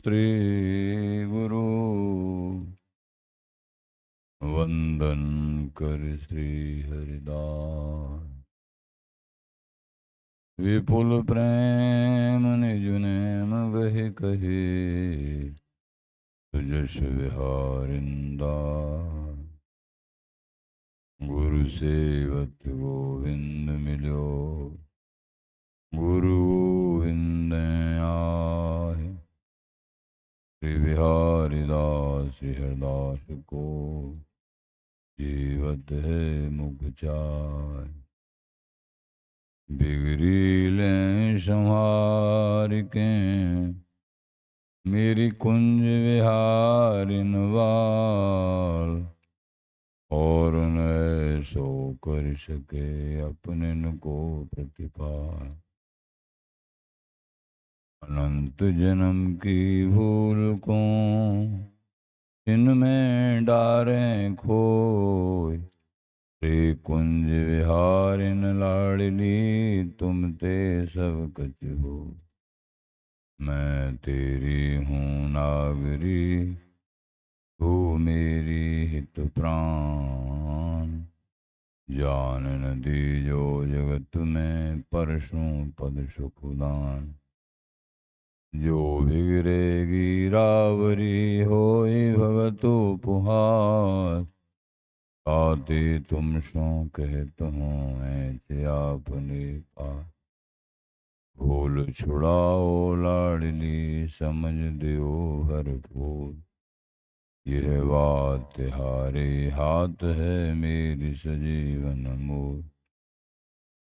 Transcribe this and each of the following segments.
श्री गुरु वंदन कर श्री हरिदास। विपुल प्रेम निज नेम वह कहे, तुझस विहारिंदा। गुरु सेवत गोविंद मिलो, गुरु गोविंद आहे। श्री बिहारी दास हरदास को, जीवत है मुख चाय। बिगड़ी ले संहार के, मेरी कुंज विहारिन वाल। और न सो कर सके अपने न को प्रतिपाल। अनंत जन्म की भूल को, इनमें डारें खोए। श्री कुंज विहारिन लाडली, तुम ते सब कछ हो। मैं तेरी हूँ नागरी, तू मेरी हित प्राण। जान न दीजो जगत में, परसों पद सुखदान। जो बिगड़ेगी रावरी, होई भगतु पुहार। ताते तुम सो कहत हूँ, ऐसे आपने पास। भूल छुड़ाओ लाडली, समझ दियो भरपूर। यह बात तिहारे हाथ है, मेरी सजीवन मोर।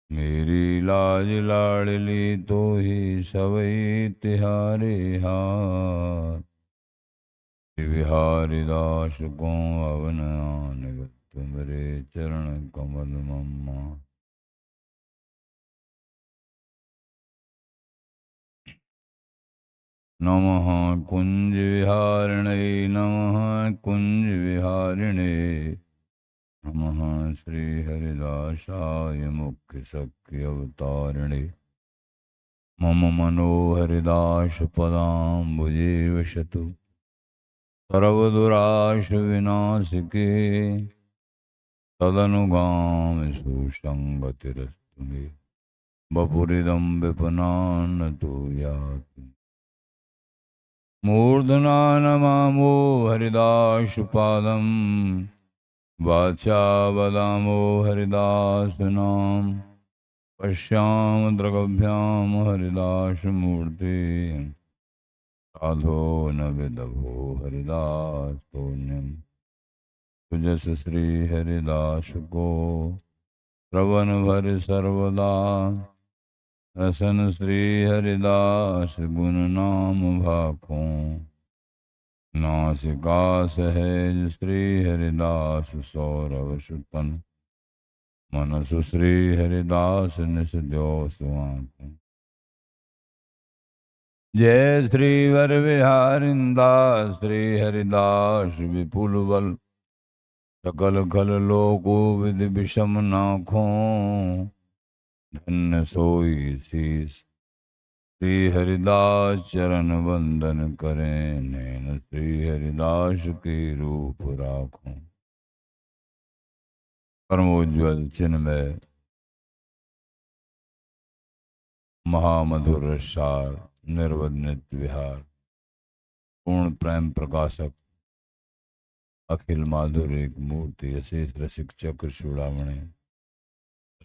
मेरी लाज लाडली तो ही, सवई तिहारे हाथ। बिहारी दास को अवन आन, तुमरे चरण कमल मम्मा। नमः कुंज विहारिणे, नमः कुंज विहारिणे। नमः श्री हरिदासाय मुख्य सख्य अवतारिणे। मम मनोहरिदास पदाम्बुजे वसतु, सर्वदुराश विनाशिके। तदनुगाम सुसंगतिरस्तु मे, वपुरिदं विपनान तु याति। मूर्धना नमामो हरिदास पादम, वाचा वदामो हरिदास नाम। पश्याम द्रगभ्याम हरिदास मूर्ति, साधो न विदभो हरिदास पुण्यम। तुजस श्री हरिदास को, श्रवण भर सर्वदा। रसन श्री हरिदास गुण नाम भाखों। नासिका सहज श्री हरिदास सौरव सुतन। मनसु श्री हरिदास निस द्यो सुआंखों। जय श्री वर विहारिंदास, श्री हरिदास विपुल बल। सकल खल लोको विधि विषम नाखों। धन्य सोई शीस, श्री हरिदास चरण वंदन करें। नैन श्री हरिदास के रूप राखों। परमोज्वल चिन्मय महामधुर रसार, निर्वनित विहार। पूर्ण प्रेम प्रकाशक, अखिल माधुर्य मूर्ति। अशेष रसिक चक्र चूड़ामणि,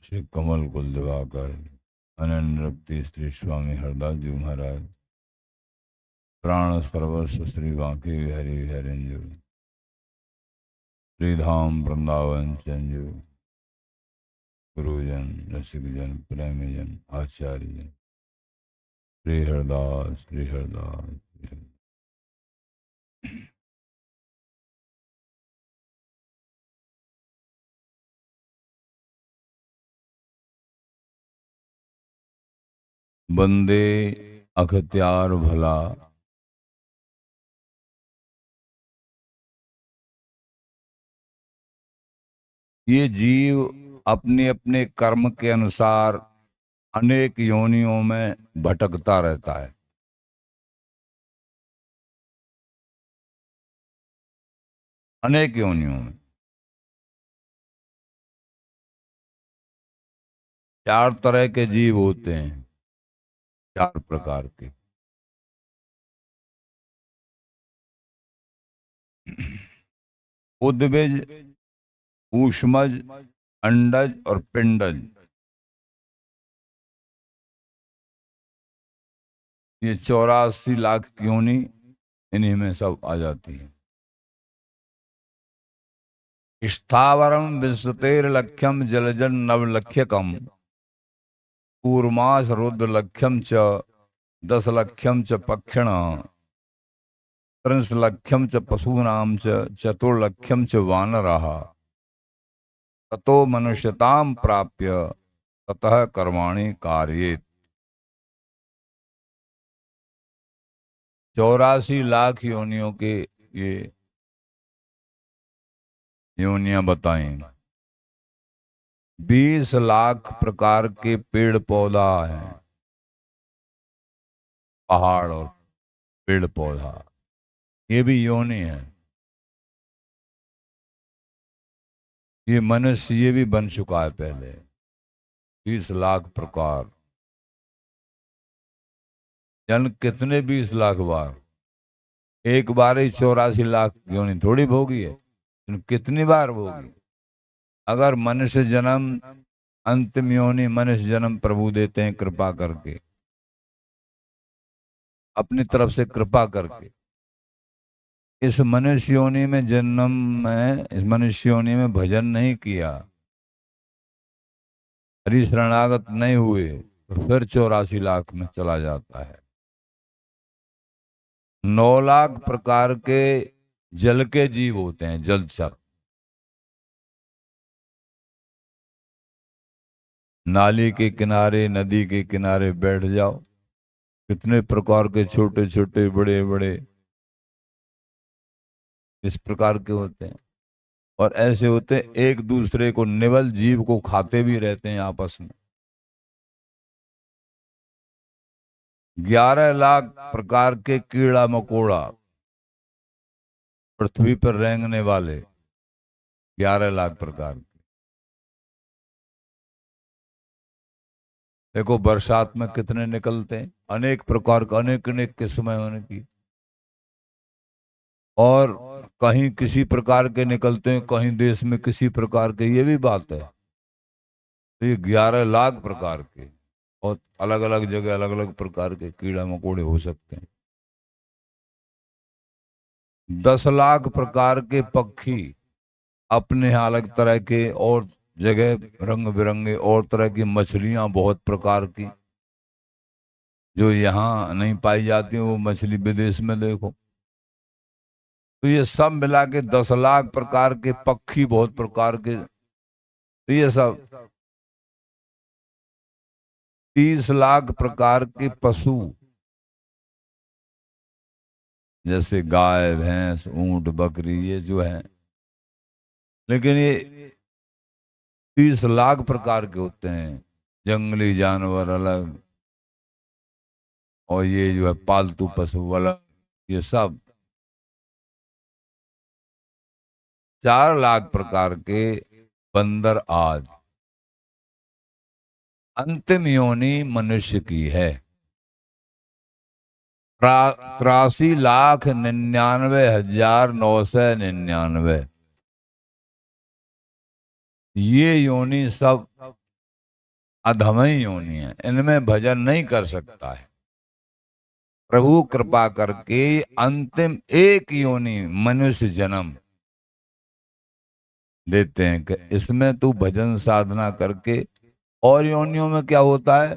श्री कमल कुल दिवाकर। अनन्य रक्ति श्री स्वामी हरदास जी महाराज। प्राण सर्वस्व श्री बांके हरि हरिंजु। श्रीधाम वृंदावन चंजु। गुरुजन रसिकजन प्रेमीजन आचार्यजन, श्री हरदास श्री हरदास श्री हरदास। बंदे अखत्यार भला, ये जीव अपने अपने कर्म के अनुसार अनेक योनियों में भटकता रहता है। अनेक योनियों में। 4 तरह के जीव होते हैं, 4 प्रकार के। उद्भिज, ऊष्मज, अंडज और पिंडज, ये 84 लाख योनि इन्हीं में सब आ जाती है। स्थावरम विश्वतेर लक्ष्यम जलजन नवलक्ष्यकम कूर्मास रुद्र लक्ष्यम च 10 लक्ष्यम च पक्षिण 30 लक्ष्यम च पशूनाम च 4 लक्ष्यम च वानराः ततो मनुष्यताम प्राप्य ततः कर्माणि कारयेत्। 84 लाख योनियों के ये योनियां बताएं। 20 लाख प्रकार के पेड़ पौधा हैं, पहाड़ और पेड़ पौधा, ये भी योनि है। ये मनुष्य ये भी बन चुका है पहले। 20 लाख प्रकार, जन्म कितने 20 लाख बार? एक बार ही 84 लाख योनि थोड़ी भोगी है, कितनी बार भोगी? अगर मनुष्य जन्म, अंतिम योनि मनुष्य जन्म प्रभु देते हैं कृपा करके, अपनी तरफ से कृपा करके। इस मनुष्य योनि में जन्म में, इस मनुष्य योनि में भजन नहीं किया, हरि शरणागत नहीं हुए, तो फिर 84 लाख में चला जाता है। 9 लाख प्रकार के जल के जीव होते हैं, जलचर। नाली के किनारे, नदी के किनारे बैठ जाओ, कितने प्रकार के छोटे छोटे बड़े बड़े इस प्रकार के होते हैं। और ऐसे होते हैं एक दूसरे को, निवल जीव को खाते भी रहते हैं आपस में। 11 लाख प्रकार के कीड़ा मकोड़ा पृथ्वी पर रेंगने वाले, 11 लाख प्रकार के। देखो बरसात में कितने निकलते हैं, अनेक प्रकार का, अनेक अनेक किस्में होने की। और कहीं किसी प्रकार के निकलते हैं, कहीं देश में किसी प्रकार के, ये भी बात है। तो ये 11 लाख प्रकार के, और अलग अलग जगह अलग अलग प्रकार के कीड़ा मकोड़े हो सकते हैं। 10 लाख प्रकार के पक्षी, अपने यहाँ अलग तरह के, और जगह रंग बिरंगे, और तरह की मछलियां बहुत प्रकार की, जो यहाँ नहीं पाई जाती, वो मछली विदेश में देखो। तो ये सब मिला के 10 लाख प्रकार के पक्षी, बहुत प्रकार के। तो ये सब 30 लाख प्रकार के पशु, जैसे गाय भैंस ऊंट बकरी, ये जो है। लेकिन ये 30 लाख प्रकार के होते हैं, जंगली जानवर अलग, और ये जो है पालतू पशु अलग, ये सब। 4 लाख प्रकार के बंदर आज। अंतिम योनि मनुष्य की है। 83,99,999, ये योनि सब अधमई योनि है, इनमें भजन नहीं कर सकता है। प्रभु कृपा करके अंतिम एक योनि मनुष्य जन्म देते हैं कि इसमें तू भजन साधना करके। और योनियों में क्या होता है,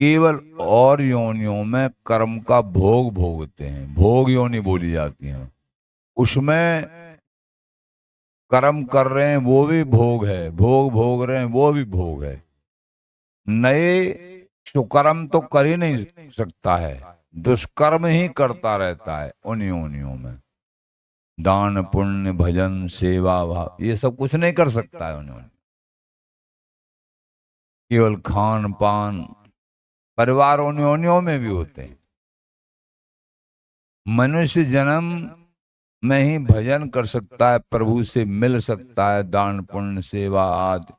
केवल और योनियों में कर्म का भोग भोगते हैं, भोग योनि बोली जाती हैं। उसमें कर्म कर रहे हैं वो भी भोग है, भोग भोग रहे हैं वो भी भोग है। नए सुकर्म तो कर ही नहीं सकता है, दुष्कर्म ही करता रहता है उन योनियों में। दान पुण्य भजन सेवा भाव ये सब कुछ नहीं कर सकता है उन्होंने। केवल खान पान, परिवार उन योनियों में भी होते हैं। मनुष्य जन्म में ही भजन कर सकता है, प्रभु से मिल सकता है। दान पुण्य सेवा आदि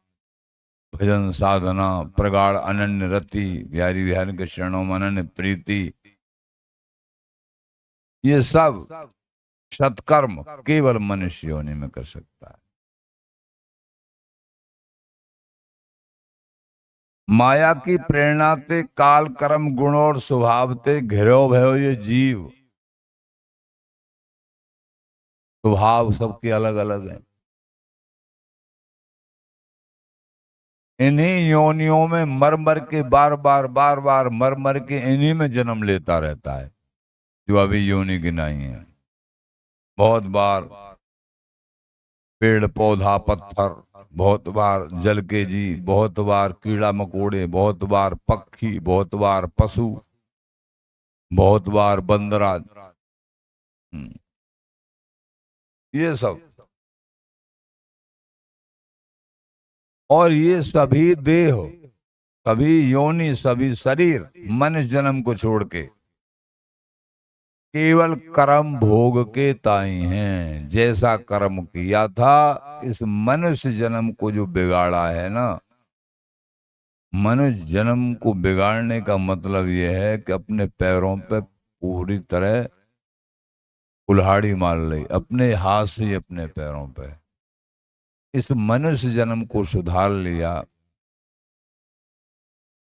भजन साधना प्रगाढ़ अनन्य रति बिहारी बिहारी के शरणों में अनन्य प्रीति, ये सब सत्कर्म केवल मनुष्य योनि में कर सकता है। माया की प्रेरणा ते काल कर्म गुण और स्वभाव ते घिरो भयो ये जीव। स्वभाव सबके अलग अलग हैं। इन्हीं योनियों में मर मर के बार बार मर मर के इन्हीं में जन्म लेता रहता है जो अभी योनि गिनाई है। बहुत बार पेड़ पौधा पत्थर, बहुत बार जल के जीव, बहुत बार कीड़ा मकोड़े, बहुत बार पक्षी, बहुत बार पशु, बहुत बार बंदरा, ये सब। और ये सभी देह, सभी योनि, सभी शरीर मनुष्य जन्म को छोड़ के केवल कर्म भोग के ताई हैं। जैसा कर्म किया था इस मनुष्य जन्म को जो बिगाड़ा है ना, मनुष्य जन्म को बिगाड़ने का मतलब यह है कि अपने पैरों पे पूरी तरह कुल्हाड़ी मार ली, अपने हाथ से अपने पैरों पे। इस मनुष्य जन्म को सुधार लिया,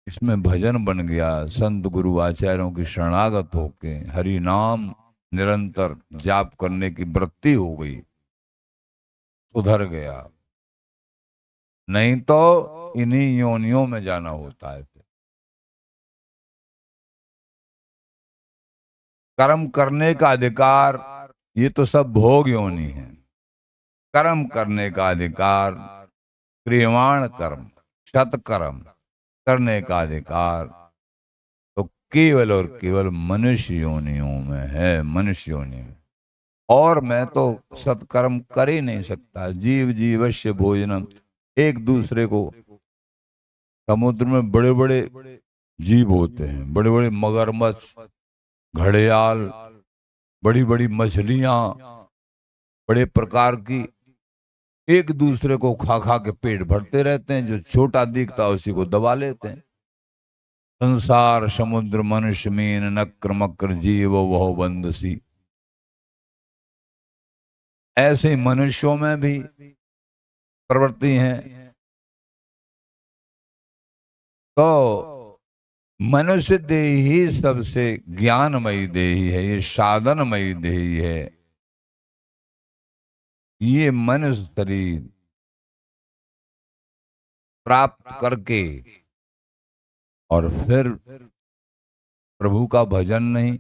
इसमें भजन बन गया, संत गुरु आचार्यों की शरणागत होके हरि नाम निरंतर जाप करने की वृत्ति हो गई, सुधर गया। नहीं तो इन्हीं योनियों में जाना होता है। कर्म करने का अधिकार ये तो सब भोग योनि है। कर्म करने का अधिकार क्रियमाण कर्म सत्कर्म करने का अधिकार तो केवल और केवल मनुष्य योनियों में है, मनुष्य योनि में। और मैं तो सत्कर्म कर ही नहीं सकता। जीव जीवस्य भोजनम, एक दूसरे को, समुद्र में बड़े बड़े जीव होते हैं, बड़े बड़े मगरमच्छ, घड़ियाल, बड़ी बड़ी मछलियां, बड़े प्रकार की, एक दूसरे को खा खा के पेट भरते रहते हैं। जो छोटा दिखता है उसी को दबा लेते हैं। संसार समुद्र मनुष्य मीन नक्र मक्र जीव वह बंदसी। ऐसे मनुष्यों में भी प्रवृत्ति है। तो मनुष्य देही ही सबसे ज्ञानमयी देही है, ये साधनमयी देही है। ये मनुष्य शरीर प्राप्त करके और फिर प्रभु का भजन नहीं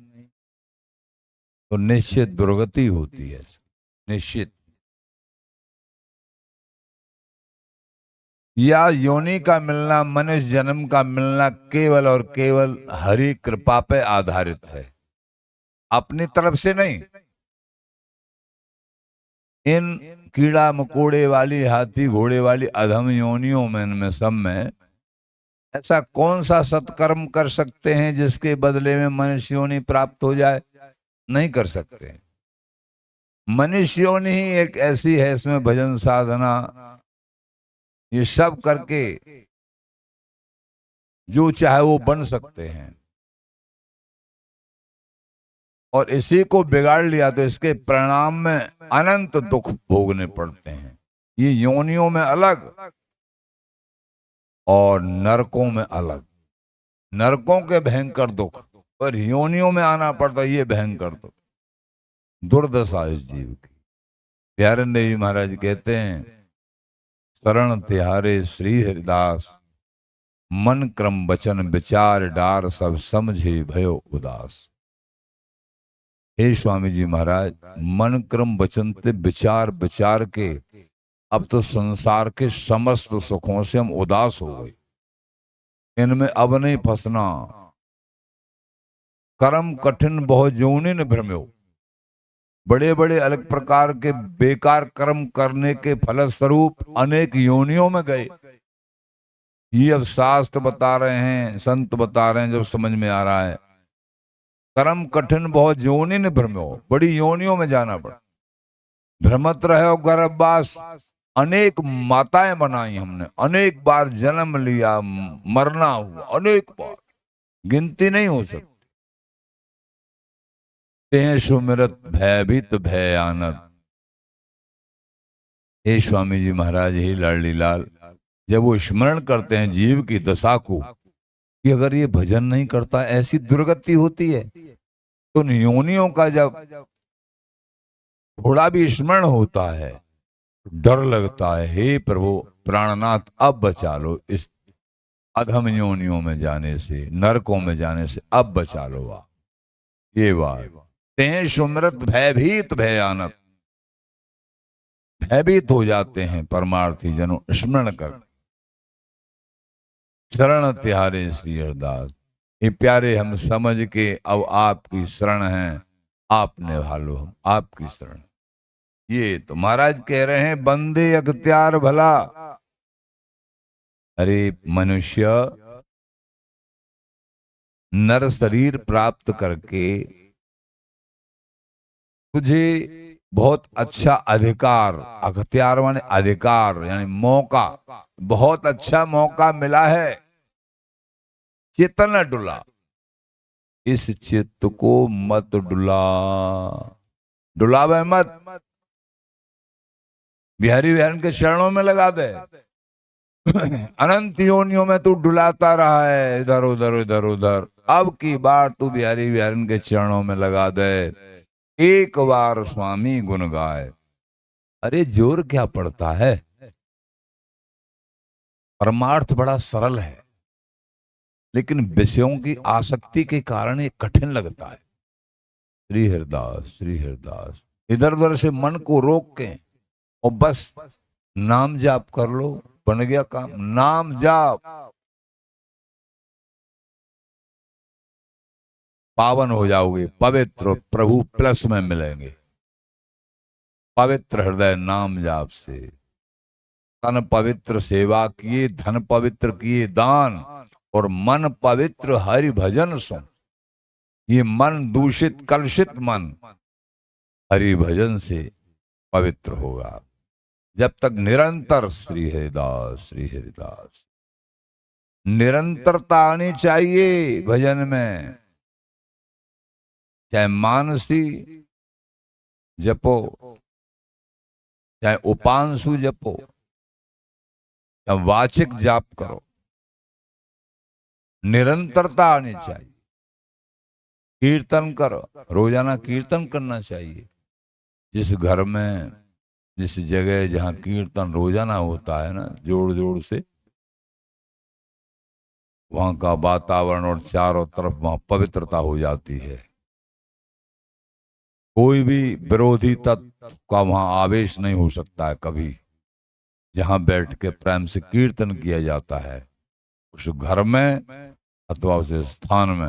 तो निश्चित दुर्गति होती है, निश्चित। या योनि का मिलना, मनुष्य जन्म का मिलना केवल और केवल हरि कृपा पे आधारित है, अपनी तरफ से नहीं। इन कीड़ा मकोड़े वाली, हाथी घोड़े वाली अधम योनियों में, इनमें सब में ऐसा कौन सा सत्कर्म कर सकते हैं जिसके बदले में मनुष्य योनि प्राप्त हो जाए? नहीं कर सकते। मनुष्य योनि ही एक ऐसी है, इसमें भजन साधना ये सब करके जो चाहे वो बन सकते हैं। और इसी को बिगाड़ लिया तो इसके परिणाम में अनंत दुख भोगने पड़ते हैं। ये योनियों में अलग और नरकों में अलग। नरकों के भयंकर दुख और योनियों में आना पड़ता, ये भयंकर दुख, दुर्दशा इस जीव की। प्यारेंद्र देवी महाराज कहते हैं, शरण तिहारे श्री हरिदास, मन क्रम वचन विचार डार, सब समझे भयो उदास। हे स्वामी जी महाराज, मन क्रम वचन ते विचार विचार के अब तो संसार के समस्त सुखों से हम उदास हो गए, इनमें अब नहीं फंसना। कर्म कठिन बहुत जोनि न भ्रम्यो। बड़े बड़े अलग प्रकार के बेकार कर्म करने के फलस्वरूप अनेक योनियों में गए। ये अब शास्त्र बता रहे हैं, संत बता रहे हैं, जब समझ में आ रहा है। कर्म कठिन बहुत योनि न भ्रम्यो, बड़ी योनियों में जाना पड़ा। भ्रमत रहो गर्भवास, अनेक माताएं बनाई हमने, अनेक बार जन्म लिया, मरना हुआ अनेक बार, गिनती नहीं हो सकती। ते सुमिरत भयभीत भय आनत। हे स्वामी जी महाराज, हे लाडली लाल, जब वो स्मरण करते हैं जीव की दशा को कि अगर ये भजन नहीं करता ऐसी दुर्गति होती है, तो योनियों का जब थोड़ा भी स्मरण होता है डर लगता है, हे प्रभु प्राणनाथ अब बचा लो, इस अधम योनियों में जाने से, नरकों में जाने से अब बचा लो आप। ये बात ते सुमरत भयभीत भयानक, भयभीत हो जाते हैं परमार्थी जनों स्मरण कर। शरण तिहारे श्री हरदास, ये प्यारे हम समझ के अब आपकी शरण है, आपने भालो हम आपकी शरण। ये तो महाराज कह रहे हैं बंदे अख्तियार भला। अरे मनुष्य, नर शरीर प्राप्त करके तुझे बहुत अच्छा अधिकार, अख्तियार माने अधिकार यानी मौका, बहुत अच्छा मौका मिला है। चित्त न डुला, इस चित्त को मत डुला, डुलावे मत, बिहारी बिहारन के चरणों में लगा दे। अनंत योनियों में तू डुलाता रहा है इधर उधर इधर उधर, अब की बार तू बिहारी बिहारन के चरणों में लगा दे, एक बार स्वामी गुण गाए। अरे जोर क्या पड़ता है, परमार्थ बड़ा सरल है, लेकिन विषयों की आसक्ति के कारण ये कठिन लगता है। श्री हरिदास, श्री हरिदास, इधर उधर से मन को रोक के और बस नाम जाप कर लो, बन गया काम। नाम जाप, पावन हो जाओगे, पवित्र प्रभु प्लस में मिलेंगे। पवित्र हृदय नाम जाप से, तन पवित्र सेवा किए, धन पवित्र किए दान, और मन पवित्र हरि भजन सुन। ये मन दूषित कलुषित मन हरि भजन से पवित्र होगा। जब तक निरंतर, श्री हरिदास, श्री हरिदास, निरंतरता आनी चाहिए भजन में। चाहे मानसी जपो, चाहे उपांशु जपो, चाहे वाचिक जाप करो, निरंतरता आनी चाहिए। कीर्तन करो, रोजाना कीर्तन करना चाहिए। जिस घर में, जिस जगह जहाँ कीर्तन रोजाना होता है ना जोड़ जोड़ से, वहां का वातावरण और चारों तरफ वहां पवित्रता हो जाती है। कोई भी विरोधी तत्व का वहां आवेश नहीं हो सकता है कभी। जहां बैठ के प्रेम से कीर्तन किया जाता है, उस घर में अथवा उस स्थान में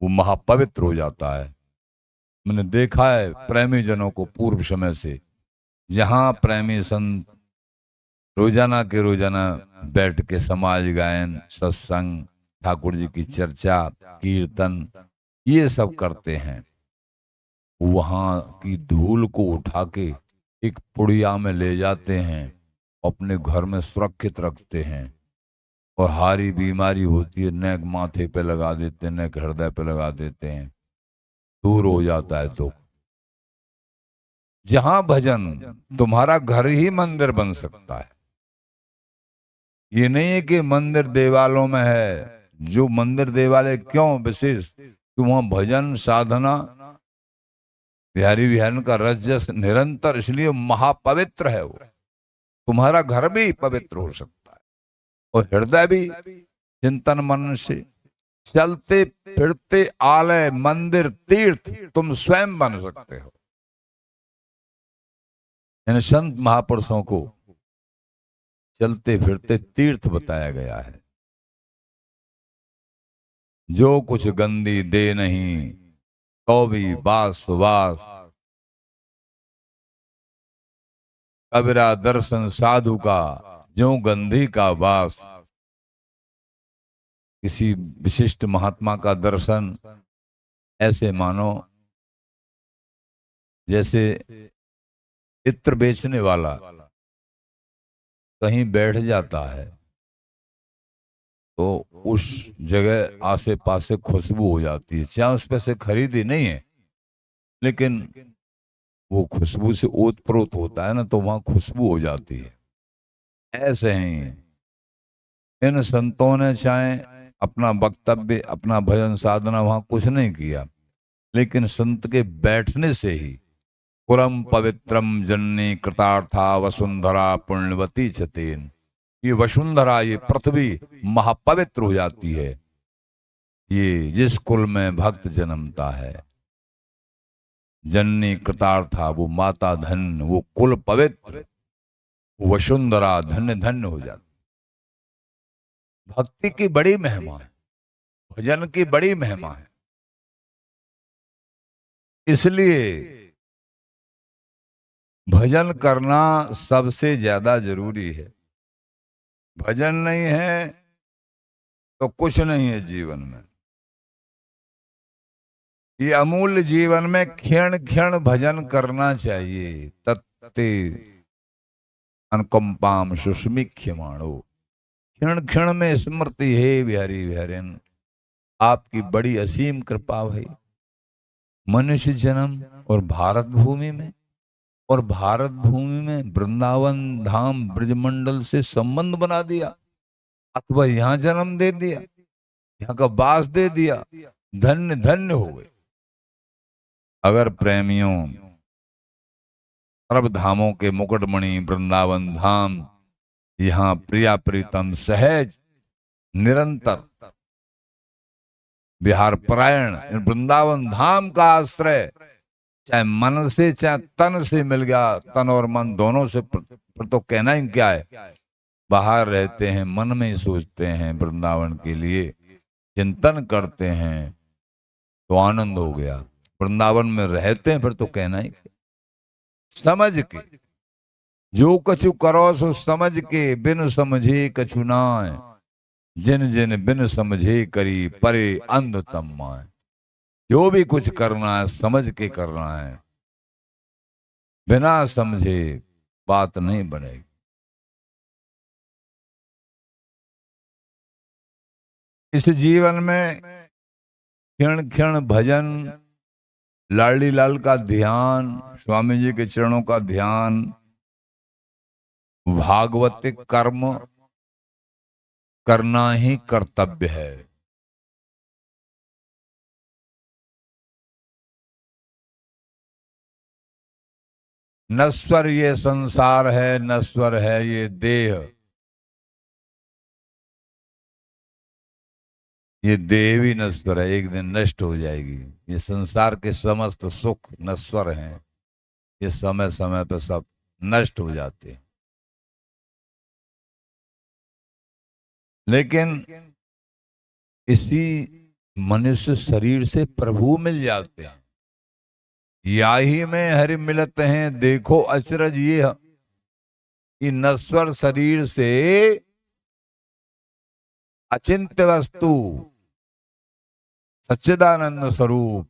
वो महापवित्र हो जाता है। मैंने देखा है प्रेमी जनों को पूर्व समय से, जहां प्रेमी संत रोजाना के रोजाना बैठ के समाज गायन, सत्संग, ठाकुर जी की चर्चा, कीर्तन ये सब करते हैं, वहां की धूल को उठा के एक पुड़िया में ले जाते हैं, अपने घर में सुरक्षित रखते हैं। और हारी बीमारी होती है नेक माथे पे लगा देते हैं, नेक हृदय पे लगा देते हैं, दूर हो जाता है। तो जहां भजन, तुम्हारा घर ही मंदिर बन सकता है। ये नहीं है कि मंदिर देवालों में है। जो मंदिर देवालय क्यों विशेष, कि वहां भजन साधना, बिहारी बिहारन का रस जस निरंतर, इसलिए महापवित्र है वो। तुम्हारा घर भी पवित्र हो सकता है और हृदय भी चिंतन मन से, चलते फिरते आलय मंदिर तीर्थ तुम स्वयं बन सकते हो। इन संत महापुरुषों को चलते फिरते तीर्थ बताया गया है। जो कुछ गंदी दे नहीं, तो भी बास सुबास, कबीरा दर्शन साधु का, जो गंधी का वास। किसी विशिष्ट महात्मा का दर्शन ऐसे मानो जैसे इत्र बेचने वाला कहीं बैठ जाता है तो उस जगह आसे पासे खुशबू हो जाती है, चाहे उस पैसे खरीदी नहीं है, लेकिन वो खुशबू से ओतप्रोत होता है ना, तो वहां खुशबू हो जाती है। ऐसे ही इन संतों ने चाहे अपना वक्तव्य, अपना भजन साधना वहां कुछ नहीं किया, लेकिन संत के बैठने से ही पुरम पवित्रम जननी कृतार्था वसुंधरा पुण्यवती छतेन, ये वसुंधरा, ये पृथ्वी महापवित्र हो जाती है। ये जिस कुल में भक्त जन्मता है, जननी कृतार्था, वो माता धन्य, वो कुल पवित्र, वसुंधरा धन्य धन्य हो जाती। भक्ति की बड़ी महिमा है, भजन की बड़ी महिमा है। इसलिए भजन करना सबसे ज्यादा जरूरी है। भजन नहीं है तो कुछ नहीं है जीवन में। ये अमूल्य जीवन में क्षण क्षण भजन करना चाहिए। तत्ते अनुकंपाम सुस्मिख्यमाणो, क्षण क्षण में स्मृति है बिहारी बिहारिन, आपकी बड़ी असीम कृपा भाई। मनुष्य जन्म और भारत भूमि में, और भारत भूमि में वृंदावन धाम ब्रजमंडल से संबंध बना दिया, अथवा यहाँ जन्म दे दिया, यहाँ का वास दे दिया, धन्य धन्य हो गए। अगर प्रेमियों सर्व धामों के मुकुटमणि वृंदावन धाम, यहाँ प्रिया प्रीतम सहज निरंतर बिहार परायण वृंदावन धाम का आश्रय चाहे मन से चाहे तन से मिल गया, तन और मन दोनों से, फिर तो कहना ही क्या है। बाहर रहते हैं, मन में ही सोचते हैं वृंदावन के लिए, चिंतन करते हैं तो आनंद हो गया। वृंदावन में रहते हैं फिर तो कहना ही, समझ के जो कछु करो सो समझ के, बिन समझे कछु नाय, जिन जिन बिन समझे करी परे अंध तम माय। जो भी कुछ करना है समझ के करना है, बिना समझे बात नहीं बनेगी। इस जीवन में क्षण क्षण भजन, लाडली लाल का ध्यान, स्वामी जी के चरणों का ध्यान, भागवतिक कर्म करना ही कर्तव्य है। नश्वर ये संसार है, नश्वर है ये देह, ये देह भी नश्वर है, एक दिन नष्ट हो जाएगी। ये संसार के समस्त सुख नश्वर हैं, ये समय समय पर सब नष्ट हो जाते हैं। लेकिन इसी मनुष्य शरीर से प्रभु मिल जाते हैं। या ही में हरि मिलत हैं, देखो अचरज ये कि नश्वर शरीर से अचिंत्य वस्तु सच्चिदानंद स्वरूप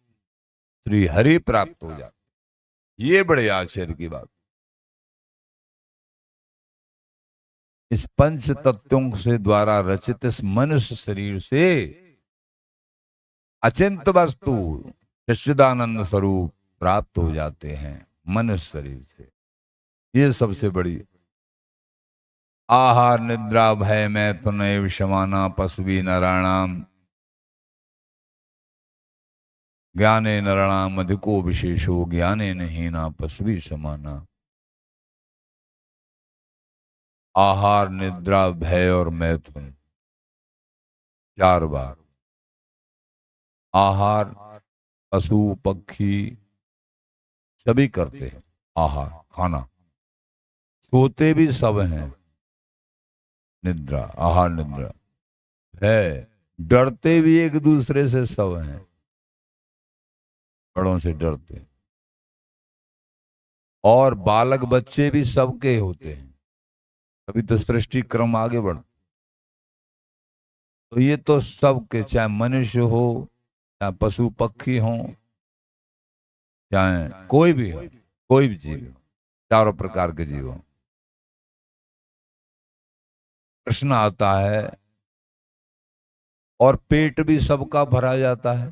श्री हरि प्राप्त हो जाते। ये बड़े आश्चर्य की बात। इस पंच तत्वों से द्वारा रचित इस मनुष्य शरीर से अचिंत वस्तु सच्चिदानंद स्वरूप प्राप्त हो जाते हैं मनुष्य शरीर से। ये सबसे बड़ी। आहार निद्रा भय मैथुन विषमाना पशुवी नराणाम, ज्ञाने नरणाम अधिको विशेषो, ज्ञाने नहीना पशुवी समाना। आहार निद्रा भय और मैथुन, 4 बार। आहार पशु पक्षी सभी करते हैं, आहार खाना, सोते भी सब हैं, निद्रा आहार निद्रा है, डरते भी एक दूसरे से सब हैं, बड़ों से डरते हैं, और बालक बच्चे भी सबके होते हैं, तभी तो सृष्टि क्रम आगे बढ़। तो ये तो सबके, चाहे मनुष्य हो, चाहे पशु पक्षी हो, चाहे कोई भी हो, कोई भी जीव हो, चारों प्रकार के जीवों। प्रश्न आता है, और पेट भी सबका भरा जाता है।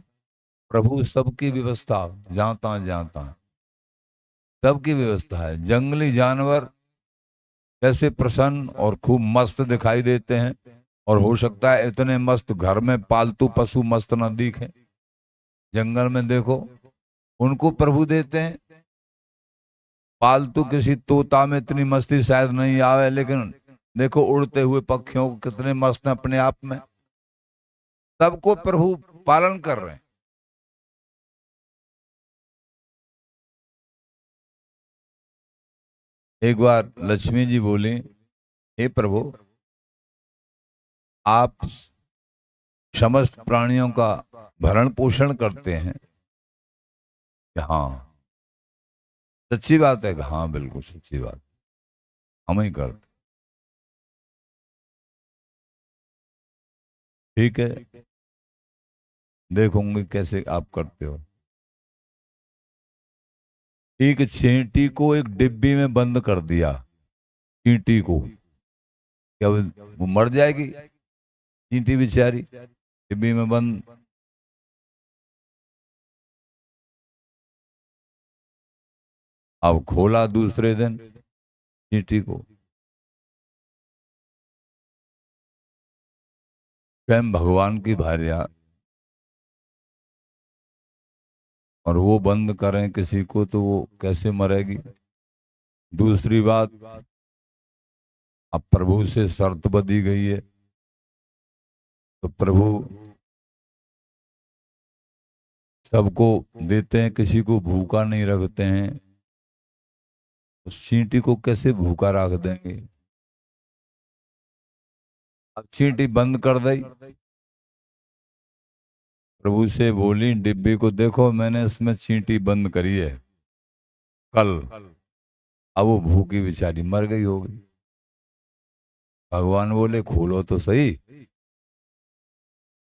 प्रभु सबकी व्यवस्था, जाता जाता सबकी व्यवस्था है। जंगली जानवर कैसे प्रसन्न और खूब मस्त दिखाई देते हैं, और हो सकता है इतने मस्त घर में पालतू पशु मस्त न दिखे। जंगल में देखो, उनको प्रभु देते हैं। पालतू किसी तोता में इतनी मस्ती शायद नहीं आवे, लेकिन देखो उड़ते हुए पक्षियों को कितने मस्त हैं अपने आप में। सबको प्रभु पालन कर रहे हैं। एक बार लक्ष्मी जी बोली, हे प्रभु, आप समस्त प्राणियों का भरण पोषण करते हैं। हाँ, सच्ची बात है। हाँ, बिल्कुल सच्ची बात, हम ही करते। ठीक है, देखूंगी कैसे आप करते हो। एक चींटी को एक डिब्बी में बंद कर दिया। चींटी को, क्या वो मर जाएगी? चींटी बेचारी डिब्बी में बंद। अब खोला दूसरे दिन चींटी को, स्वयं भगवान की भार्या, और वो बंद करें किसी को तो वो कैसे मरेगी? दूसरी बात, अब प्रभु से शर्त बंधी गई है, तो प्रभु सबको देते हैं, किसी को भूखा नहीं रखते हैं। उस चींटी को कैसे भूखा रख देंगे? अब चींटी बंद कर दी। प्रभु से बोली, डिब्बी को देखो, मैंने इसमें चींटी बंद करी है कल। अब वो भूखी बेचारी मर गई होगी। भगवान बोले, खोलो तो सही।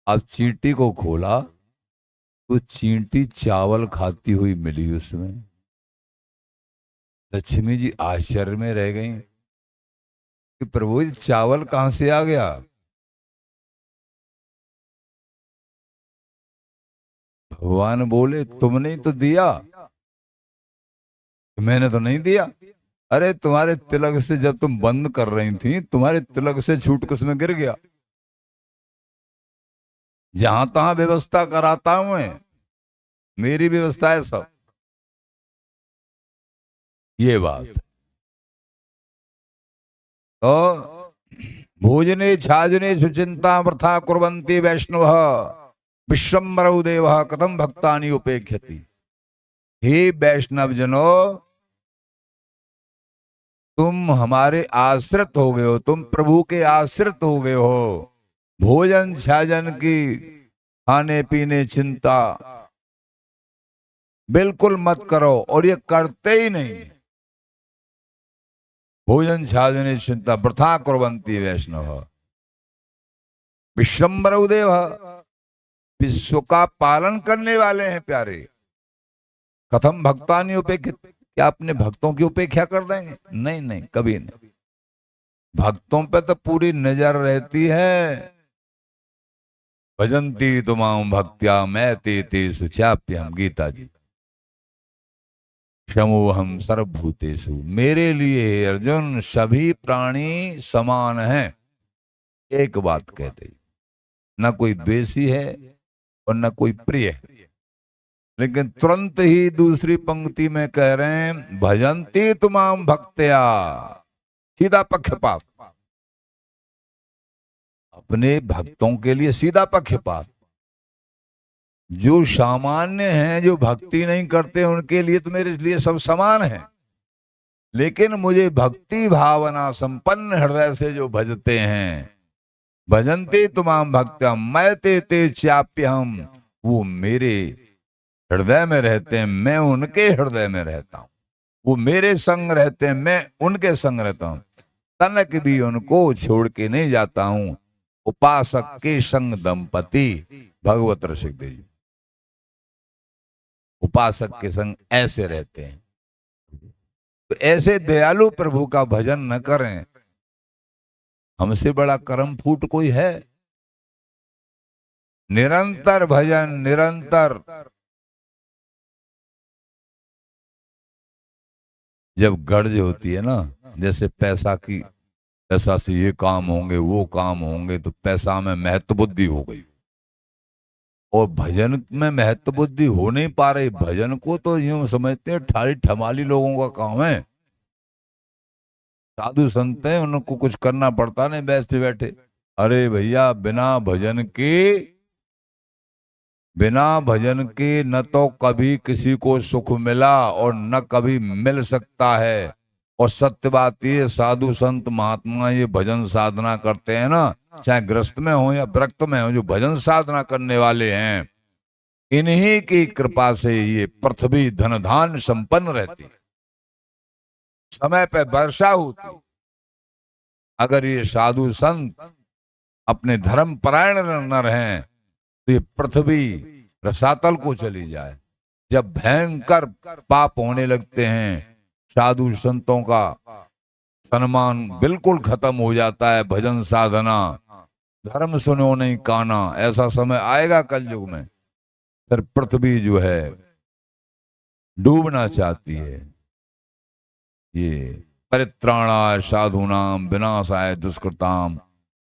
अब चींटी को खोला तो चींटी चावल खाती हुई मिली उसमें। लक्ष्मी जी आश्चर्य में रह गई कि प्रभु, ये चावल कहां से आ गया? भगवान बोले, तुमने ही तो दिया। मैंने तो नहीं दिया। अरे तुम्हारे तिलक से जब तुम बंद कर रही थी, तुम्हारे तिलक से छूट के उसमें गिर गया। जहां तहां व्यवस्था कराता हूं मैं, मेरी व्यवस्था है सब। ये बात तो, भोजने छाजने सुचिंता वृथा कुर्वन्ति वैष्णव विश्वम्बरौ देव कथम भक्तानि उपेक्षति। हे वैष्णव जनों, तुम हमारे आश्रित हो गए हो, तुम प्रभु के आश्रित हो गए हो। भोजन छाजन की, खाने पीने चिंता बिल्कुल मत करो, और ये करते ही नहीं। भोजन छाजने चिंता वृथा कुर्वन्ति वैष्णव विश्वम्बरौ देव, विश्व का पालन करने वाले हैं प्यारे। कथम भक्तानि उपेक्षित, क्या अपने भक्तों की उपेक्षा कर देंगे? नहीं नहीं, कभी नहीं। भक्तों पे तो पूरी नजर रहती है। भजन्ति तुमाम भक्त्या मैं ते तेषु चाप्यहम्, गीता जी। समोहम सर्वभूतेषु, मेरे लिए अर्जुन सभी प्राणी समान हैं। एक बात कहते, न कोई द्वेषी है और न कोई प्रिय है। लेकिन तुरंत ही दूसरी पंक्ति में कह रहे हैं, भजन्ति तुमाम भक्त्या। सीधा पक्षपात, अपने भक्तों के लिए सीधा पक्षपात। जो सामान्य हैं, जो भक्ति नहीं करते, उनके लिए तो मेरे लिए सब समान है। लेकिन मुझे भक्ति भावना संपन्न हृदय से जो भजते हैं, भजन्ते तुमाम भक्त्या मैं ते चाप्यहम्, वो मेरे हृदय में रहते हैं, मैं उनके हृदय में रहता हूं। वो मेरे संग रहते हैं, मैं उनके संग रहता हूं। तनक भी उनको छोड़ के नहीं जाता हूं। उपासक के संग दंपति, भगवत रसिकदेव जी। उपासक के संग ऐसे रहते हैं। तो ऐसे दयालु प्रभु का भजन न करें, हमसे बड़ा कर्म फूट कोई है? निरंतर भजन, निरंतर। जब गर्ज होती है ना, जैसे पैसा से ये काम होंगे वो काम होंगे, तो पैसा में महत्व बुद्धि हो गई और भजन में महत्व बुद्धि हो नहीं पा रही। भजन को तो यूं समझते हैं ठाड़ी ठमाली लोगों का काम है। साधु संत हैं, उनको कुछ करना पड़ता नहीं बैठे बैठे। अरे भैया, बिना भजन के न तो कभी किसी को सुख मिला और न कभी मिल सकता है। और सत्य बात ये, साधु संत महात्मा ये भजन साधना करते हैं ना, चाहे ग्रस्त में हो या विरक्त में हो, जो भजन साधना करने वाले हैं, इन्हीं की कृपा से ये पृथ्वी धन धान संपन्न रहती, समय पे वर्षा होती। अगर ये साधु संत अपने धर्म परायण न रहें तो ये पृथ्वी रसातल को चली जाए। जब भयंकर पाप होने लगते हैं, साधु संतों का सम्मान बिल्कुल खत्म हो जाता है। भजन साधना, धर्म सुनो नहीं काना, ऐसा समय आएगा कलयुग में, फिर पृथ्वी जो है डूबना चाहती है। ये परित्राणाय साधूनाम विनाशाय दुष्कृताम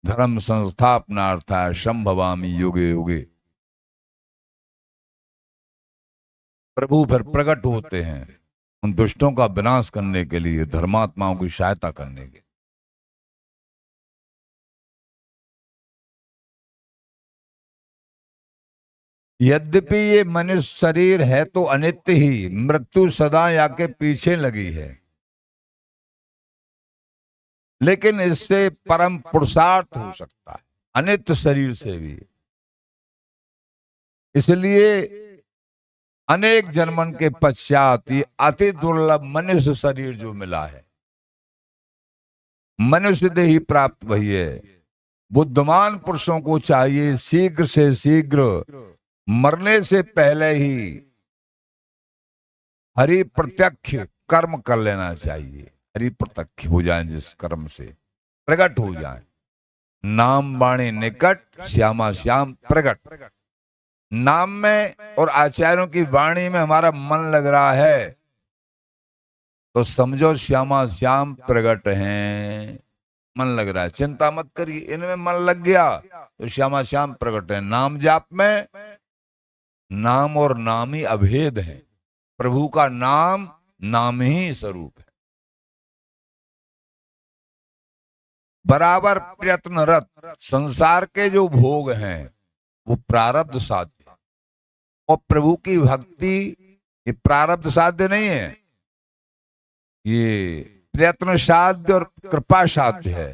धर्म संस्थापनार्थाय संभवामि युगे युगे। प्रभु फिर प्रकट होते हैं उन दुष्टों का विनाश करने के लिए, धर्मात्माओं की सहायता करने के। यद्यपि ये मनुष्य शरीर है तो अनित्य ही, मृत्यु सदा आके पीछे लगी है, लेकिन इससे परम पुरुषार्थ हो सकता है अनित्य शरीर से भी। इसलिए अनेक जन्मन के पश्चात ये अति दुर्लभ मनुष्य शरीर जो मिला है, मनुष्य देही प्राप्त हुई है। बुद्धिमान पुरुषों को चाहिए शीघ्र से शीघ्र, मरने से पहले ही हरि प्रत्यक्ष कर्म कर लेना चाहिए। हरि प्रत्यक्ष हो जाए, जिस कर्म से प्रकट हो जाए। नाम वाणी निकट, श्यामा श्याम प्रकट। नाम में और आचार्यों की वाणी में हमारा मन लग रहा है तो समझो श्यामा श्याम प्रकट हैं। मन लग रहा है, चिंता मत करिए, इनमें मन लग गया तो श्यामा श्याम प्रकट है। नाम जाप में नाम और नाम ही अभेद है। प्रभु का नाम नाम ही स्वरूप है। बराबर प्रयत्नरत। संसार के जो भोग हैं वो प्रारब्ध साध्य, और प्रभु की भक्ति ये प्रारब्ध साध्य नहीं है, ये प्रयत्न साध्य और कृपा साध्य है।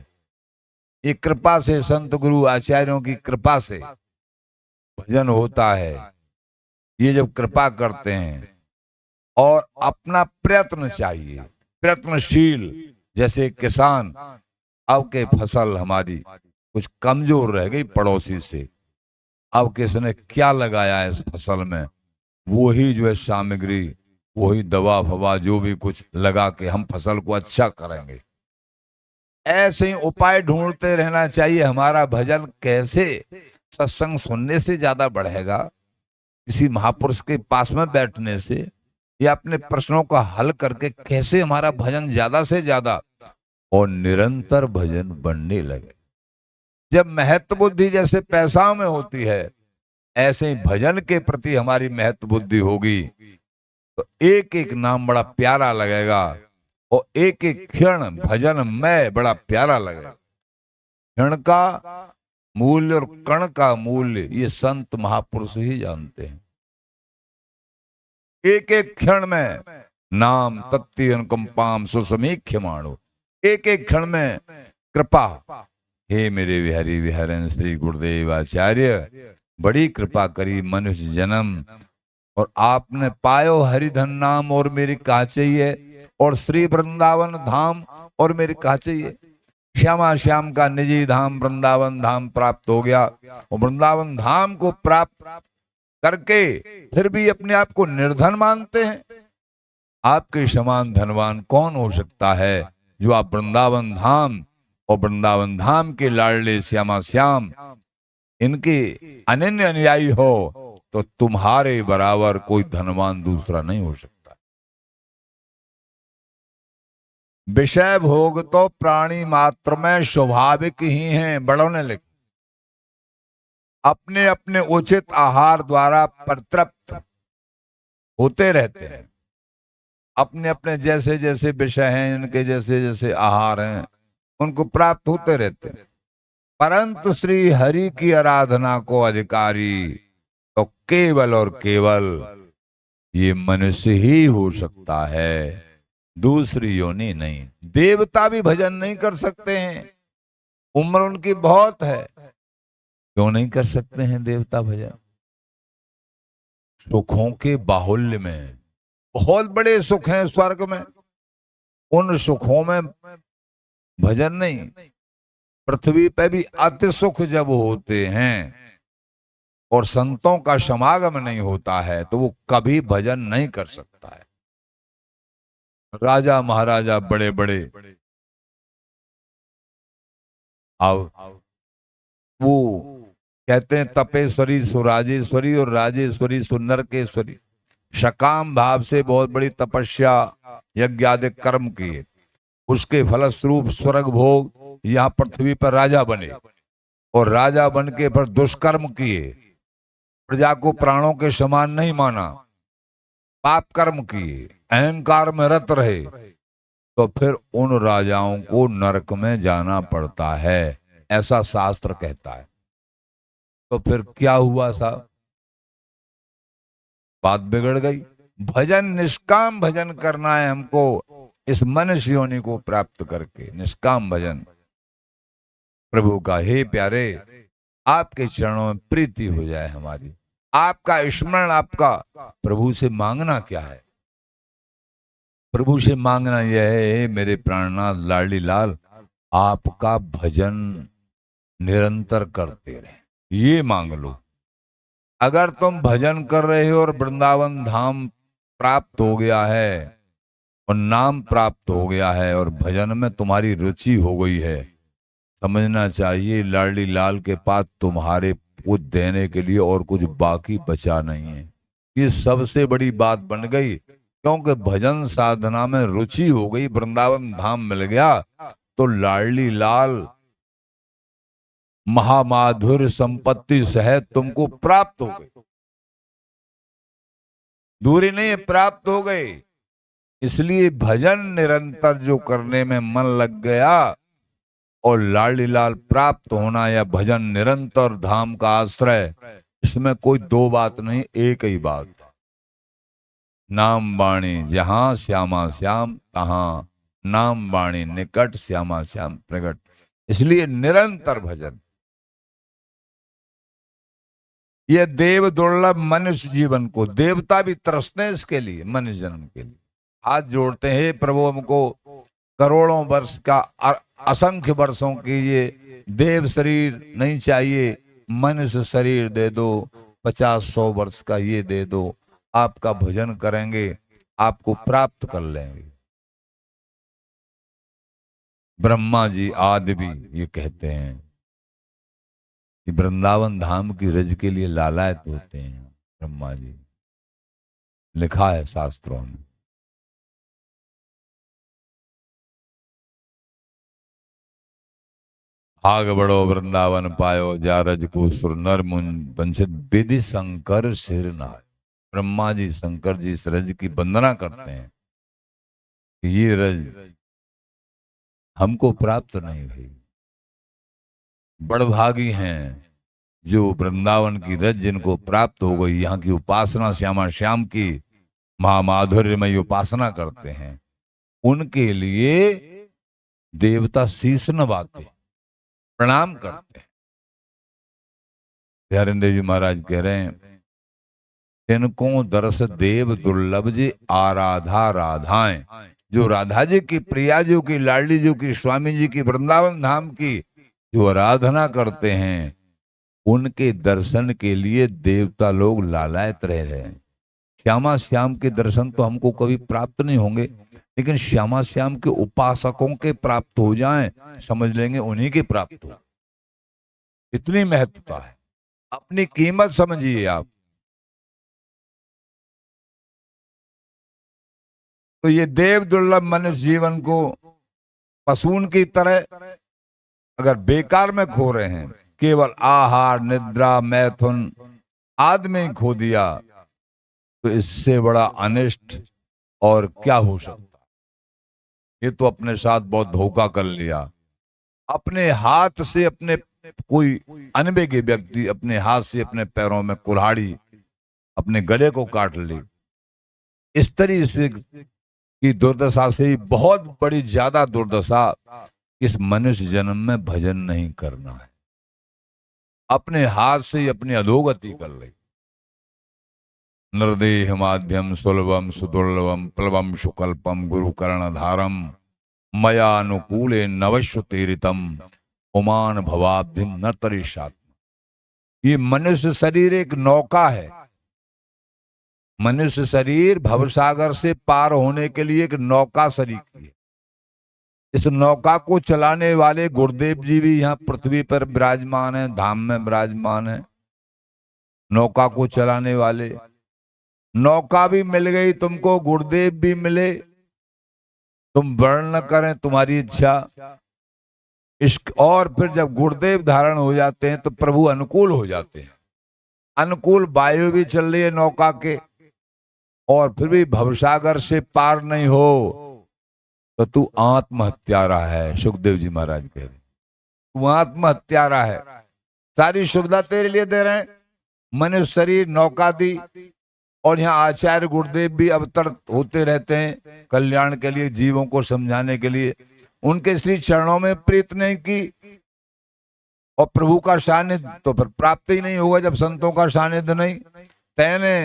ये कृपा से, संत गुरु आचार्यों की कृपा से भजन होता है। ये जब कृपा करते हैं और अपना प्रयत्न चाहिए, प्रयत्नशील। जैसे किसान, अब के फसल हमारी कुछ कमजोर रह गई पड़ोसी से, अब किसने क्या लगाया है इस फसल में, वो ही जो है सामग्री, वही दवा फवा जो भी कुछ लगा के हम फसल को अच्छा करेंगे। ऐसे ही उपाय ढूंढते रहना चाहिए। हमारा भजन कैसे सत्संग सुनने से ज्यादा बढ़ेगा, किसी महापुरुष के पास में बैठने से, या अपने प्रश्नों का हल करके कैसे हमारा भजन ज्यादा से ज्यादा और निरंतर भजन बढ़ने लगे। जब महत्व बुद्धि जैसे पैसा में होती है, ऐसे ही भजन के प्रति हमारी महत्व बुद्धि होगी तो एक एक नाम बड़ा प्यारा लगेगा और एक एक क्षण भजन में बड़ा प्यारा लगेगा। क्षण का मूल्य और कण का मूल्य ये संत महापुरुष ही जानते हैं। एक एक क्षण में नाम तत्ति अनुकंपाम सुसमीक्ष्य माणो, एक एक क्षण में कृपा। हे मेरे विहरी विहरन श्री गुरुदेव आचार्य, बड़ी कृपा करी मनुष्य जन्म, और आपने पायो हरिधन नाम और मेरी कहा चाहिए, और श्री वृंदावन धाम और मेरी कहा चाहिए। श्यामा श्याम का निजी धाम वृंदावन धाम प्राप्त हो गया, और वृंदावन धाम को प्राप्त करके फिर भी अपने आप को निर्धन मानते हैं। आपके समान धनवान कौन हो सकता है जो आप वृंदावन धाम और वृंदावन धाम के लाडले श्यामा श्याम इनके अनन्य अनुयायी हो, तो तुम्हारे बराबर कोई धनवान दूसरा नहीं हो सकता। विषय भोग तो प्राणी मात्र में स्वाभाविक ही हैं, बड़ों ने लिखा। अपने अपने उचित आहार द्वारा परितृप्त होते रहते हैं। अपने अपने जैसे जैसे विषय हैं, इनके जैसे जैसे आहार हैं, उनको प्राप्त होते रहते हैं। परंतु श्री हरि की आराधना को अधिकारी तो केवल और केवल ये मनुष्य ही हो सकता है, दूसरी योनि नहीं। देवता भी भजन नहीं कर सकते हैं, उम्र उनकी बहुत है, क्यों नहीं कर सकते हैं देवता भजन? सुखों के बाहुल्य में बहुत बड़े सुख हैं स्वर्ग में, उन सुखों में भजन नहीं। पृथ्वी पे भी अति सुख जब होते हैं और संतों का समागम नहीं होता है, तो वो कभी भजन नहीं कर सकता है। राजा महाराजा बड़े बड़े अब वो कहते हैं तपेश्वरी सुराजेश्वरी और राजेश्वरी सुनरकेश्वरी, सकाम भाव से बहुत बड़ी तपस्या यज्ञ आदि कर्म किए, उसके फलस्वरूप स्वर्ग भोग यहाँ पृथ्वी पर राजा बने, और राजा बन के पर दुष्कर्म किए, प्रजा को प्राणों के समान नहीं माना, पाप कर्म किए, अहंकार में रत रहे, तो फिर उन राजाओं को नरक में जाना पड़ता है, ऐसा शास्त्र कहता है। तो फिर क्या हुआ साहब? बात बिगड़ गई। भजन निष्काम भजन करना है हमको, इस मनुष्य योनि को प्राप्त करके निष्काम भजन प्रभु का। हे प्यारे, आपके चरणों में प्रीति हो जाए हमारी, आपका स्मरण, आपका प्रभु से मांगना क्या है? प्रभु से मांगना यह है, मेरे प्राणनाथ लाडली लाल, आपका भजन निरंतर करते रहे, ये मांग लो। अगर तुम भजन कर रहे हो और वृंदावन धाम प्राप्त हो गया है और नाम प्राप्त हो गया है और भजन में तुम्हारी रुचि हो गई है, समझना चाहिए लाडली लाल के पास तुम्हारे कुछ देने के लिए और कुछ बाकी बचा नहीं है। ये सबसे बड़ी बात बन गई, क्योंकि भजन साधना में रुचि हो गई, वृंदावन धाम मिल गया, तो लाडली लाल महामाधुर्य संपत्ति सहित तुमको प्राप्त हो गई, दूरी नहीं, प्राप्त हो गई। इसलिए भजन निरंतर जो करने में मन लग गया और लाडली लाल प्राप्त होना या भजन निरंतर धाम का आश्रय, इसमें कोई दो बात नहीं, एक ही बात। नाम वाणी जहां श्यामा श्याम तहां, नाम वाणी निकट श्यामा श्याम प्रगट। इसलिए निरंतर भजन, यह देव दुर्लभ मनुष्य जीवन को, देवता भी तरसते इसके लिए, मनुष्य जन्म के लिए हाथ जोड़ते हैं। प्रभु हमको करोड़ों वर्ष का, असंख्य वर्षों की ये देव शरीर नहीं चाहिए, मनुष्य शरीर दे दो, 50-100 वर्ष का ये दे दो, आपका भजन करेंगे, आपको प्राप्त कर लेंगे। ब्रह्मा जी आदि भी ये कहते हैं कि वृंदावन धाम की रज के लिए लालायत होते हैं ब्रह्मा जी, लिखा है शास्त्रों में। आग बढ़ो वृंदावन पायो, जा रज को सुर नर मुन वंशित विधि शंकर सिर नाय। ब्रह्मा जी शंकर जी इस रज की वंदना करते हैं कि ये रज हमको प्राप्त नहीं हुई, बड़भागी हैं जो वृंदावन की रज जिनको प्राप्त हो गई, यहाँ की उपासना श्यामा श्याम की महामाधुर्यमय उपासना करते हैं, उनके लिए देवता शीश नवाते, प्रणाम करते हैं। हरिंदर जी महाराज कह रहे हैं, तिनको दरस देव दुर्लभ जी आराधा राधाएं। जो राधा जी की, प्रिया जी की, लाडली जी की, स्वामी जी की, वृंदावन धाम की जो आराधना करते हैं, उनके दर्शन के लिए देवता लोग लालायत रह रहे हैं। श्यामा श्याम के दर्शन तो हमको कभी प्राप्त नहीं होंगे, लेकिन श्यामा श्याम के उपासकों के प्राप्त हो जाएं, समझ लेंगे उन्हीं के प्राप्त हो। इतनी महत्वता है, अपनी कीमत समझिए आप। तो ये देव दुर्लभ मनुष्य जीवन को पशुन की तरह अगर बेकार में खो रहे हैं, केवल आहार निद्रा मैथुन आदि में खो दिया, तो इससे बड़ा अनिष्ट और क्या हो सकता। ये तो अपने साथ बहुत धोखा कर लिया। अपने हाथ से अपने कोई अनबेगे व्यक्ति अपने हाथ से अपने पैरों में कुल्हाड़ी अपने गले को काट ली। इस तरह से की दुर्दशा से बहुत बड़ी ज्यादा दुर्दशा इस मनुष्य जन्म में भजन नहीं करना है। अपने हाथ से ही अपनी अधोगति कर ली। नरदेह माध्यम सुलभम सुदुर्लभम प्लवम शुकल्पम गुरु कर्णधारम मया अनुकूले नवश्वतीरितम उमान भवाब्धिम न तरिषात्म। ये मनुष्य शरीर एक नौका है। मनुष्य शरीर भवसागर से पार होने के लिए एक नौका शरीर है। इस नौका को चलाने वाले गुरुदेव जी भी यहाँ पृथ्वी पर विराजमान है, धाम में विराजमान है। नौका को चलाने वाले, नौका भी मिल गई तुमको, गुरुदेव भी मिले, तुम वर्ण करें तुम्हारी इच्छा। इश्क और फिर जब गुरुदेव धारण हो जाते हैं तो प्रभु अनुकूल हो जाते हैं। अनुकूल वायु भी चल रही है नौका के, और फिर भी भवसागर से पार नहीं हो तो तू आत्महत्यारा है। सुखदेव जी महाराज कह रहे तू आत्महत्यारा है। सारी सुविधा तेरे लिए दे रहे हैं, मनुष्य शरीर नौका दी, और यहाँ आचार्य गुरुदेव भी अवतरित होते रहते हैं कल्याण के लिए, जीवों को समझाने के लिए। उनके श्री चरणों में प्रीत नहीं की और प्रभु का सानिध्य तो फिर प्राप्त ही नहीं होगा जब संतों का सानिध्य नहीं। तैने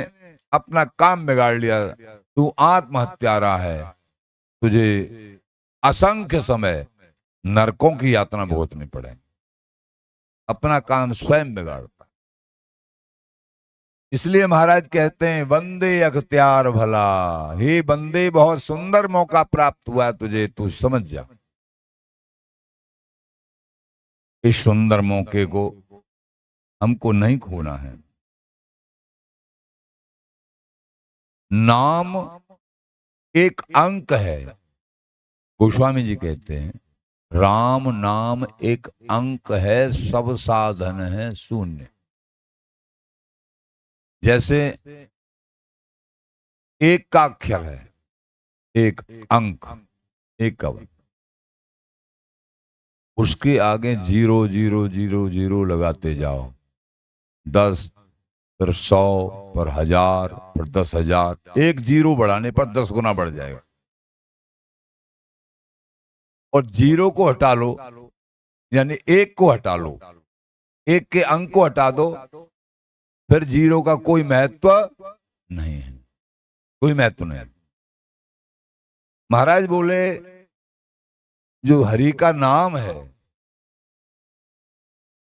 अपना काम बिगाड़ लिया, तू आत्महत्यारा है। तुझे असंख्य समय नरकों की यातना भुगतनी पड़े। अपना काम स्वयं बिगाड़ता। इसलिए महाराज कहते हैं वंदे अख्तियार भला। हे बंदे, बहुत सुंदर मौका प्राप्त हुआ तुझे, तू समझ जा। इस सुंदर मौके को हमको नहीं खोना है। नाम एक अंक है। गोस्वामी जी कहते हैं राम नाम एक अंक है, सब साधन है शून्य। जैसे एक का अक्षर है, एक अंक, एक का वर्ग, उसके आगे 0 0 0 0 लगाते जाओ। 10 फिर 100 पर 1000 फिर 10,000। एक 0 बढ़ाने पर 10 गुना बढ़ जाएगा। और 0 को हटा लो, यानी 1 को हटा लो, 1 के अंक को हटा दो, फिर 0 का कोई महत्व नहीं है, कोई महत्व नहीं। महाराज बोले जो हरि का नाम है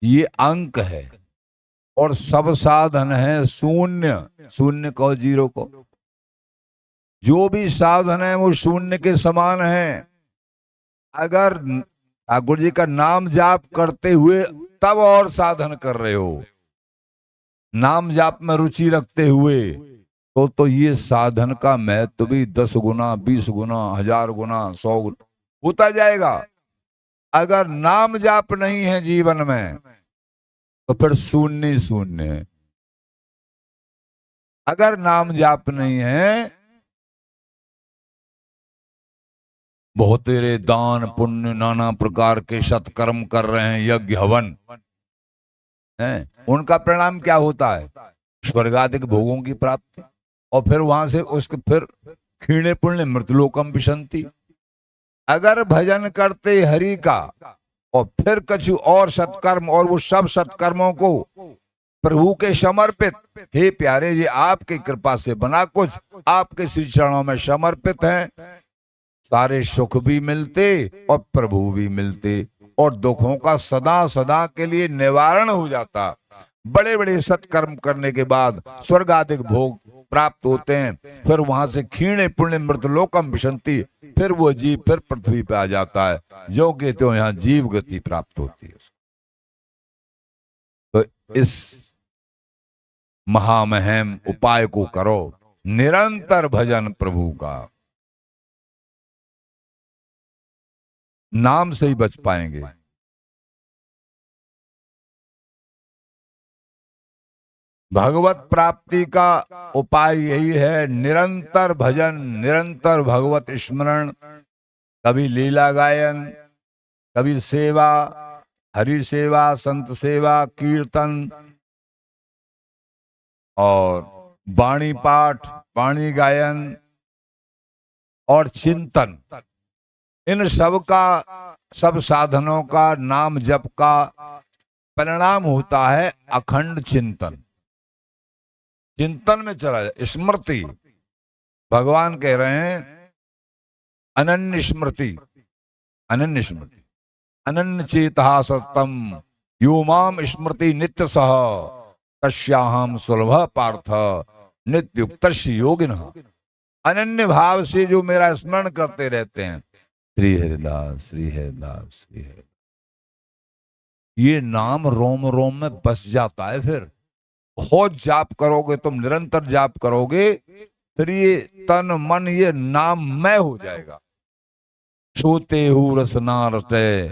ये अंक है और सब साधन है शून्य। शून्य को 0 को, जो भी साधन है वो शून्य के समान है। अगर ठाकुर जी का नाम जाप करते हुए तब और साधन कर रहे हो, नाम जाप में रुचि रखते हुए, तो ये साधन का महत्व भी 10 गुना 20 गुना 1000 गुना 100 गुना होता जाएगा। अगर नाम जाप नहीं है जीवन में तो फिर शून्य ही शून्य है। अगर नाम जाप नहीं है, बहुत तेरे दान पुण्य नाना प्रकार के सत्कर्म कर रहे हैं, यज्ञ हवन हैं, उनका परिणाम क्या होता है? स्वर्गादिक भोगों की प्राप्ति, और फिर वहां से उसके फिर क्षीणे पुण्य मृतलोकम विशंति। अगर भजन करते हरि का और फिर कुछ और सत्कर्म, और वो सब सत्कर्मों को प्रभु के समर्पित, हे प्यारे जी आपकी कृपा से बना कुछ आपके श्री चरणों में समर्पित है, सारे सुख भी मिलते और प्रभु भी मिलते, और दुखों का सदा सदा के लिए निवारण हो जाता। बड़े बड़े सत्कर्म करने के बाद स्वर्ग आदि भोग प्राप्त होते हैं, फिर वहां से क्षीणे पुण्य मृतलोकम विशंति, फिर वो जीव फिर पृथ्वी पे आ जाता है, जो कि तो यहाँ जीव गति प्राप्त होती है। तो इस महामहिम उपाय को करो, निरंतर भजन प्रभु का, नाम से ही बच पाएंगे। भगवत प्राप्ति का उपाय यही है, निरंतर भजन, निरंतर भगवत स्मरण, कभी लीला गायन, कभी सेवा, हरि सेवा, संत सेवा, कीर्तन और वाणी पाठ, वाणी गायन और चिंतन। इन सब का, सब साधनों का, नाम जप का परिणाम होता है अखंड चिंतन। चिंतन में चला जाए, स्मृति। भगवान कह रहे हैं अनन्य स्मृति, अनन्य स्मृति, अनन्य चेतः सततम यो माम स्मृति नित्य सह तस्याहम सुलभ पार्थ नित्युक्त योगिनः। अनन्य भाव से जो मेरा स्मरण करते रहते हैं, श्री हरिदास, श्री हरिदास, श्री हरिदास, ये नाम रोम रोम में बस जाता है। फिर बहुत जाप करोगे तुम, निरंतर जाप करोगे, फिर ये तन मन ये नाममय हो जाएगा। सोते हु रसना रटे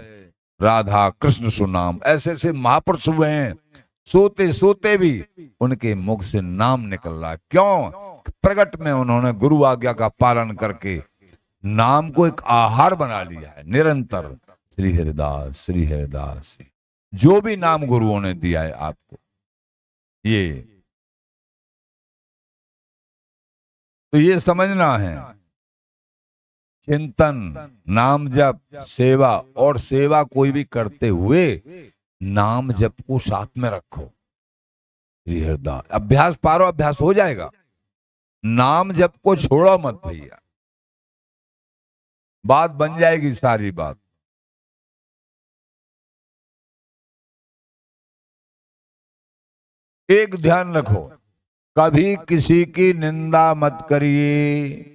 राधा कृष्ण सुनाम, ऐसे ऐसे महापुरुष हुए हैं, सोते सोते भी उनके मुख से नाम निकल रहा है। क्यों? प्रगट में उन्होंने गुरु आज्ञा का पालन करके नाम को एक आहार बना लिया है निरंतर। श्री हरिदास, श्री हरिदास, जो भी नाम गुरुओं ने दिया है आपको, ये तो ये समझना है, चिंतन, नाम जप, सेवा, और सेवा कोई भी करते हुए नाम जप को साथ में रखो। श्री हरिदास, अभ्यास पारो, अभ्यास हो जाएगा। नाम जप को छोड़ो मत भैया, बात बन जाएगी सारी बात। एक ध्यान रखो, कभी किसी की निंदा मत करिए।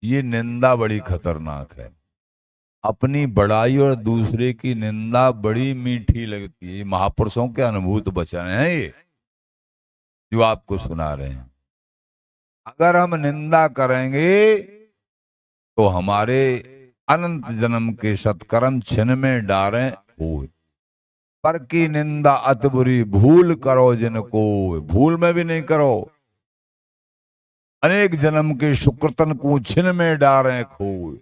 ये निंदा बड़ी खतरनाक है। अपनी बड़ाई और दूसरे की निंदा बड़ी मीठी लगती है। महापुरुषों के अनुभूत वचन हैं ये, जो आपको सुना रहे हैं। अगर हम निंदा करेंगे तो हमारे अनंत जन्म के सत्कर्म छिन में डारे हो। पर की निंदा अति बुरी, भूल करो जिनको, भूल में भी नहीं करो। अनेक जन्म के सुकृतन को छिन में डारे खोए।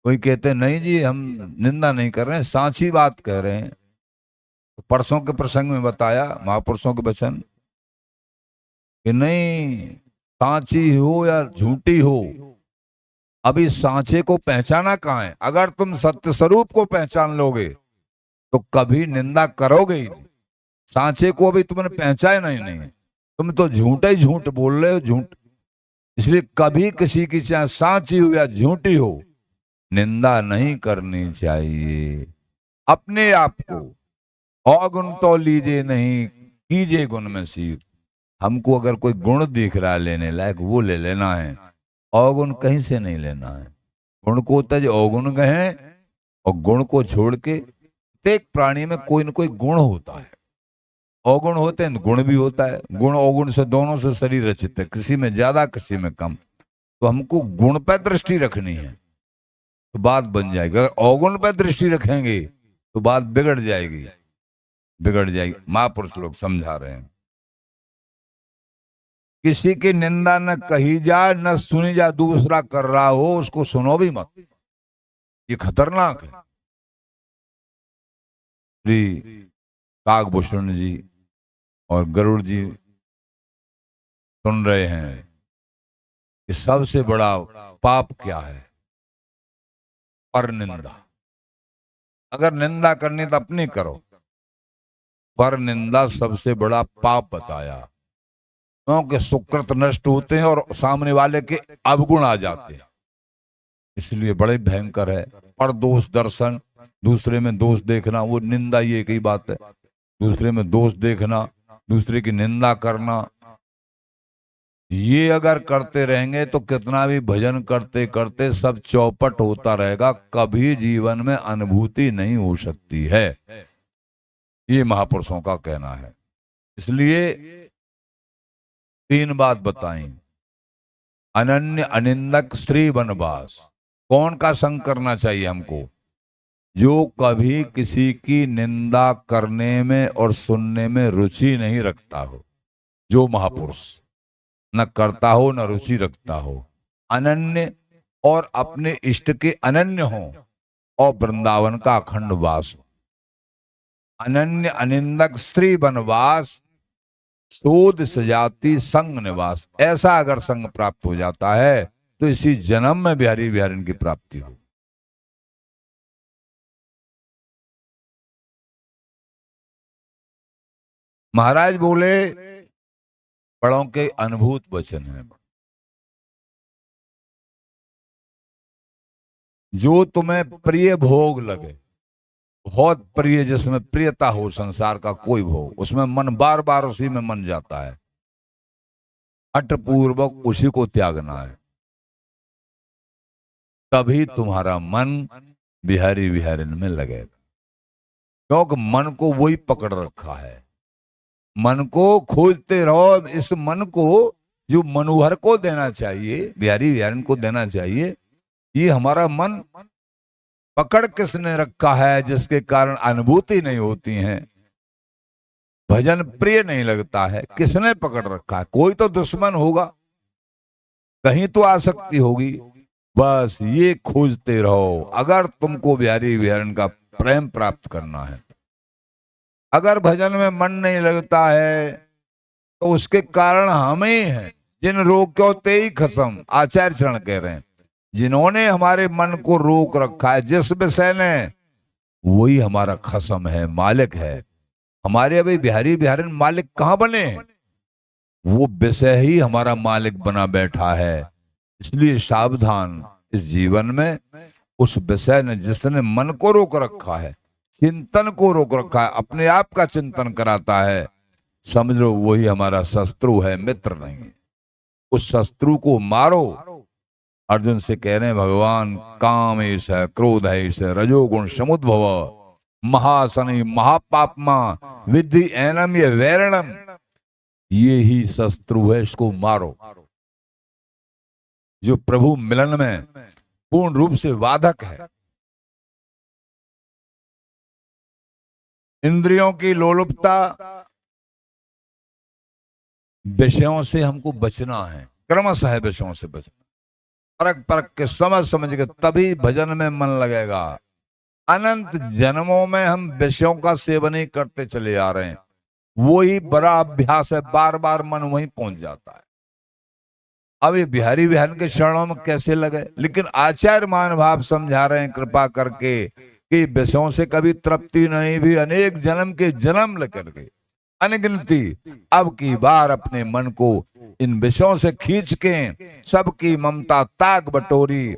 कोई कहते नहीं जी हम निंदा नहीं कर रहे हैं, सांची बात कह रहे हैं। तो परसों के प्रसंग में बताया महापुरुषों के वचन कि नहीं, सांची हो या झूठी हो, अभी सांचे को पहचाना कहाँ है। अगर तुम सत्य स्वरूप को पहचान लोगे तो कभी निंदा करोगे ही नहीं। सांचे को अभी तुमने पहचाना ही नहीं, तुम तो झूठा ही झूठ बोल रहे हो, झूठ। इसलिए कभी किसी की चाहे सांची हो या झूठी हो, निंदा नहीं करनी चाहिए। अपने आप को अवगुण तो लीजिए नहीं, कीजिए गुण में सीर। हमको अगर कोई गुण दिख रहा है लेने लायक, वो ले लेना है, अवगुण कहीं से नहीं लेना है। गुण को तज अवगुण गए, और गुण को छोड़ के प्रत्येक प्राणी में कोई न कोई गुण होता है। अवगुण होते हैं, गुण भी होता है। गुण अवगुण से दोनों से शरीर रचित है, किसी में ज्यादा किसी में कम। तो हमको गुण पर दृष्टि रखनी है तो बात बन जाएगी। अगर अवगुण पर दृष्टि रखेंगे तो बात बिगड़ जाएगी, बिगड़ जाएगी। महापुरुष लोग समझा रहे हैं, किसी की निंदा न कही जाए न सुनी जाए। दूसरा कर रहा हो उसको सुनो भी मत, ये खतरनाक है। श्री काकभूषण जी और गरुड़ जी सुन रहे हैं कि सबसे बड़ा पाप क्या है? पर निंदा। अगर निंदा करनी तो अपनी करो, पर निंदा सबसे बड़ा पाप बताया। क्योंकि सुकृत नष्ट होते हैं और सामने वाले के अवगुण आ जाते हैं, इसलिए बड़े भयंकर है। पर दोष दर्शन, दूसरे में दोष देखना, वो निंदा, ये एक ही बात है। दूसरे में दोष देखना, दूसरे की निंदा करना, ये अगर करते रहेंगे तो कितना भी भजन करते करते सब चौपट होता रहेगा, कभी जीवन में अनुभूति नहीं हो सकती है। ये महापुरुषों का कहना है। इसलिए 3 बात बताई। अनन्य अनिंदक श्री वनवास। कौन का संग करना चाहिए हमको? जो कभी किसी की निंदा करने में और सुनने में रुचि नहीं रखता हो, जो महापुरुष न करता हो न रुचि रखता हो, अनन्य और अपने इष्ट के अनन्य हो और वृंदावन का अखंड वास हो। अनन्य अनिंदक श्री वनवास, शोध सजाति संग निवास। ऐसा अगर संग प्राप्त हो जाता है तो इसी जन्म में बिहारी बिहारिन की प्राप्ति हो। महाराज बोले, बड़ों के अनुभूत वचन है। जो तुम्हें प्रिय भोग लगे, बहुत प्रिय, जिसमें प्रियता हो संसार का कोई भोग, उसमें मन बार बार उसी में मन जाता है, हठपूर्वक उसी को त्यागना है। तभी तुम्हारा मन बिहारी बिहारिन में लगेगा, क्योंकि मन को वही पकड़ रखा है। मन को खोजते रहो। इस मन को जो मनोहर को देना चाहिए, बिहारी बिहारिन को देना चाहिए, ये हमारा मन पकड़ किसने रखा है? जिसके कारण अनुभूति नहीं होती है, भजन प्रिय नहीं लगता है। किसने पकड़ रखा है? कोई तो दुश्मन होगा, कहीं तो आसक्ति होगी। बस ये खोजते रहो। अगर तुमको बिहारी बिहारिन का प्रेम प्राप्त करना है, अगर भजन में मन नहीं लगता है, तो उसके कारण हम ही हैं। जिन रोक्यो ते ही खसम, आचार्य चरण कह रहे हैं। जिन्होंने हमारे मन को रोक रखा है जिस विषय ने, वही हमारा खसम है, मालिक है। हमारे अभी बिहारी बिहारिन मालिक कहाँ बने? वो विषय ही हमारा मालिक बना बैठा है। इसलिए सावधान, इस जीवन में उस विषय ने जिसने मन को रोक रखा है, चिंतन को रोक रखा है, अपने आप का चिंतन कराता है, समझ लो वही हमारा शत्रु है, मित्र नहीं है। उस शत्रु को मारो। अर्जुन से कह रहे हैं भगवान, काम ऐस है, क्रोध है, रजोगुण समुद्भव, महाशनि महापापमा विद्धि एनम ये वैरणम। ये ही शत्रु है, इसको मारो। जो प्रभु मिलन में पूर्ण रूप से वादक है। इंद्रियों की लोलुपता, विषयों से हमको बचना है, क्रमशः विषयों से बचना। परख परख के समझ समझ के तभी भजन में मन लगेगा। अनंत जन्मों में हम विषयों का सेवन ही करते चले आ रहे हैं, वही बड़ा अभ्यास है, बार बार मन वहीं पहुंच जाता है। अब ये बिहारी बिहारिन के चरणों में कैसे लगे? लेकिन आचार्य मान भाव समझा रहे हैं कृपा करके कि विषयों से कभी तृप्ति नहीं भी, अनेक जन्म के जन्म लेकर के अनगिनती, अब की बार अपने मन को इन विषयों से खींच के सबकी ममता ताक बटोरी,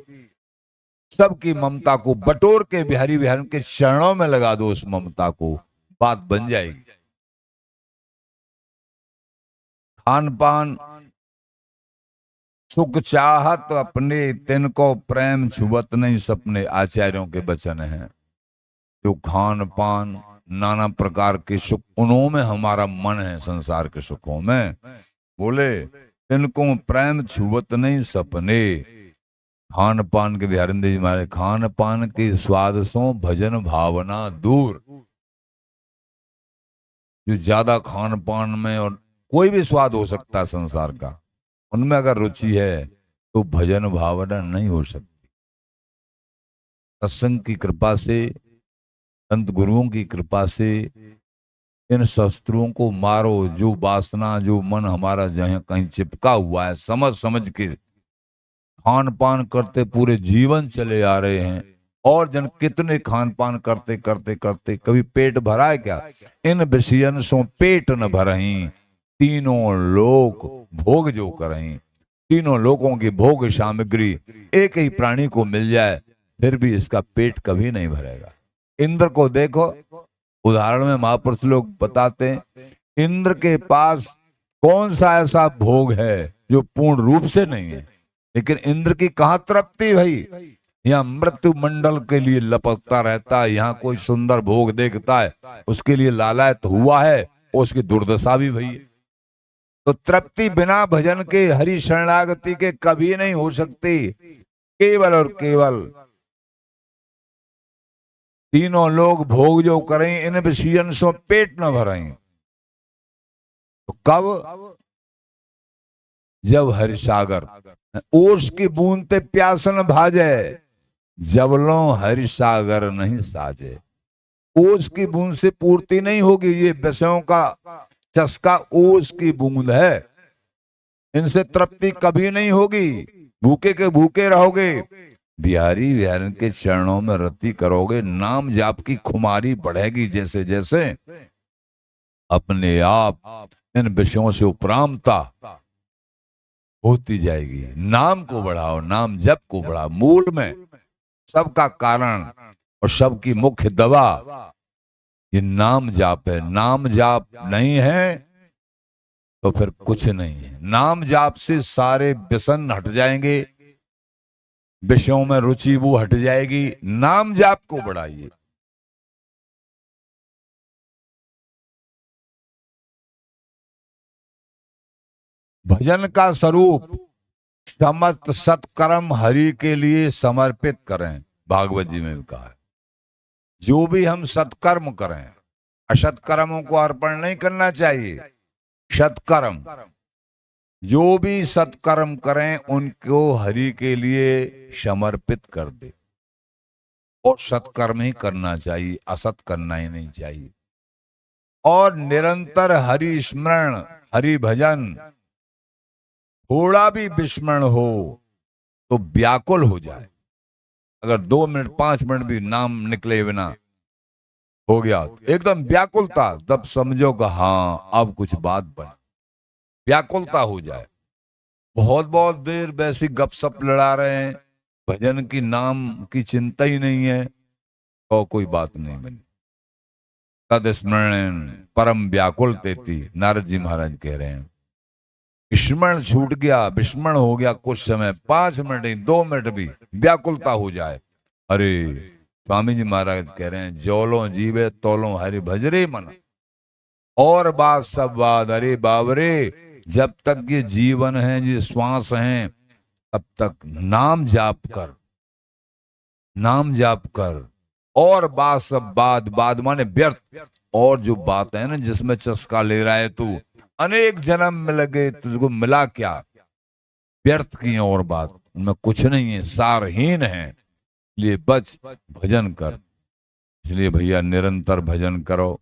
सबकी ममता को बटोर के बिहारी बिहारिन के चरणों में लगा दो। उस ममता को, बात बन जाएगी। खान पान सुख चाहत अपने, तिनको प्रेम छुबत नहीं सपने, आचार्यों के वचन हैं। जो खान पान नाना प्रकार के सुख, उन्हों में हमारा मन है, संसार के सुखों में। बोले तिनको प्रेम छुबत नहीं सपने। खान पान के बिहारिन जी हमारे, खान पान के स्वाद सो भजन भावना दूर। जो ज्यादा खान पान में, और कोई भी स्वाद हो सकता है संसार का, उनमें अगर रुचि है तो भजन भावना नहीं हो सकती। सत्संग की कृपा से, संत गुरुओं की कृपा से इन शस्त्रों को मारो। जो वासना, जो मन हमारा जहाँ कहीं चिपका हुआ है, समझ समझ के खान पान करते पूरे जीवन चले आ रहे हैं। और जन कितने खान पान करते करते करते कभी पेट भरा है क्या? इन विषयन सो पेट न भरही, तीनों लोक भोग जो करही। तीनों लोगों की भोग सामग्री एक ही प्राणी को मिल जाए, फिर भी इसका पेट कभी नहीं भरेगा। इंद्र को देखो, उदाहरण में महापुरुष लोग बताते हैं, इंद्र के पास कौन सा ऐसा भोग है जो पूर्ण रूप से नहीं है, लेकिन इंद्र की कहाँ तृप्ति भाई। यहाँ मृत्यु मंडल के लिए लपकता रहता है, यहाँ कोई सुंदर भोग देखता है उसके लिए लालायत हुआ है, और उसकी दुर्दशा भी भई है। तो तृप्ति बिना भजन के, हरि शरणागति के कभी नहीं हो सकती। केवल और केवल तीनों लोग भोग जो करें, इन विषयन से पेट न भरें। तो कब? जब हरि सागर ओस की बूंद ते प्यास न भाजे, जब लो हरि सागर नहीं साजे। ओस की बूंद से पूर्ति नहीं होगी, ये विषयों का चस्का ओस की बूंद है, इनसे तृप्ति कभी नहीं होगी। भूखे के भूखे रहोगे, बिहारी बिहारी के चरणों में रति करोगे, नाम जाप की खुमारी बढ़ेगी जैसे जैसे, अपने आप इन विषयों से उपरामता होती जाएगी। नाम को बढ़ाओ, नाम जप को बढ़ाओ। मूल में सबका कारण और सबकी मुख्य दवा ये नाम जाप है। नाम जाप नहीं है तो फिर कुछ नहीं है। नाम जाप से सारे व्यसन हट जाएंगे, विषयों में रुचि वो हट जाएगी। नाम जाप को बढ़ाइए। भजन का स्वरूप समस्त सत्कर्म हरि के लिए समर्पित करें। भागवत जी में भी कहा है, जो भी हम सत्कर्म करें, असत्कर्मों को अर्पण नहीं करना चाहिए। सत्कर्म, जो भी सत्कर्म करें उनको हरि के लिए समर्पित कर दे, और सत्कर्म ही करना चाहिए, असत करना ही नहीं चाहिए। और निरंतर हरि स्मरण, हरि भजन, थोड़ा भी विस्मरण हो तो व्याकुल हो जाए। अगर 2 मिनट 5 मिनट भी नाम निकले बिना हो गया एकदम व्याकुलता, तब समझोगा हाँ अब कुछ बात बनी। व्याकुलता हो जाए, बहुत बहुत देर वैसी गपशप लड़ा रहे हैं, भजन की नाम की चिंता ही नहीं है, तो कोई बात नहीं बनी। तद स्मरण परम व्याकुल तेती, नारद जी महाराज कह रहे हैं। स्मरण छूट गया, विस्मरण हो गया कुछ समय, 5 मिनट नहीं 2 मिनट भी व्याकुलता हो जाए, अरे स्वामी जी महाराज कह रहे हैं, जोलो जीवे तोलो हरि भजरे मन। और बात सब बात, अरे बाबरे, जब तक ये जीवन है, ये श्वास है, तब तक नाम जाप कर, नाम जाप कर। और बात सब बात, बात माने व्यर्थ, और जो बात है ना जिसमें चस्का ले रहा है तू, अनेक जन्म में लगे तुझको मिला क्या, व्यर्थ की और बात, उनमें कुछ नहीं है, सारहीन है। इसलिए बच, भजन कर। इसलिए भैया निरंतर भजन करो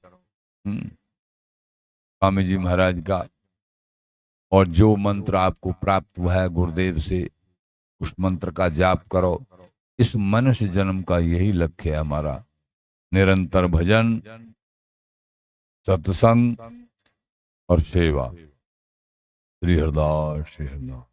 स्वामी जी महाराज का। और जो मंत्र आपको प्राप्त हुआ है गुरुदेव से, उस मंत्र का जाप करो। इस मनुष्य जन्म का यही लक्ष्य है हमारा, निरंतर भजन, सत्संग और सेवा। श्री हरदास, श्री हरदास।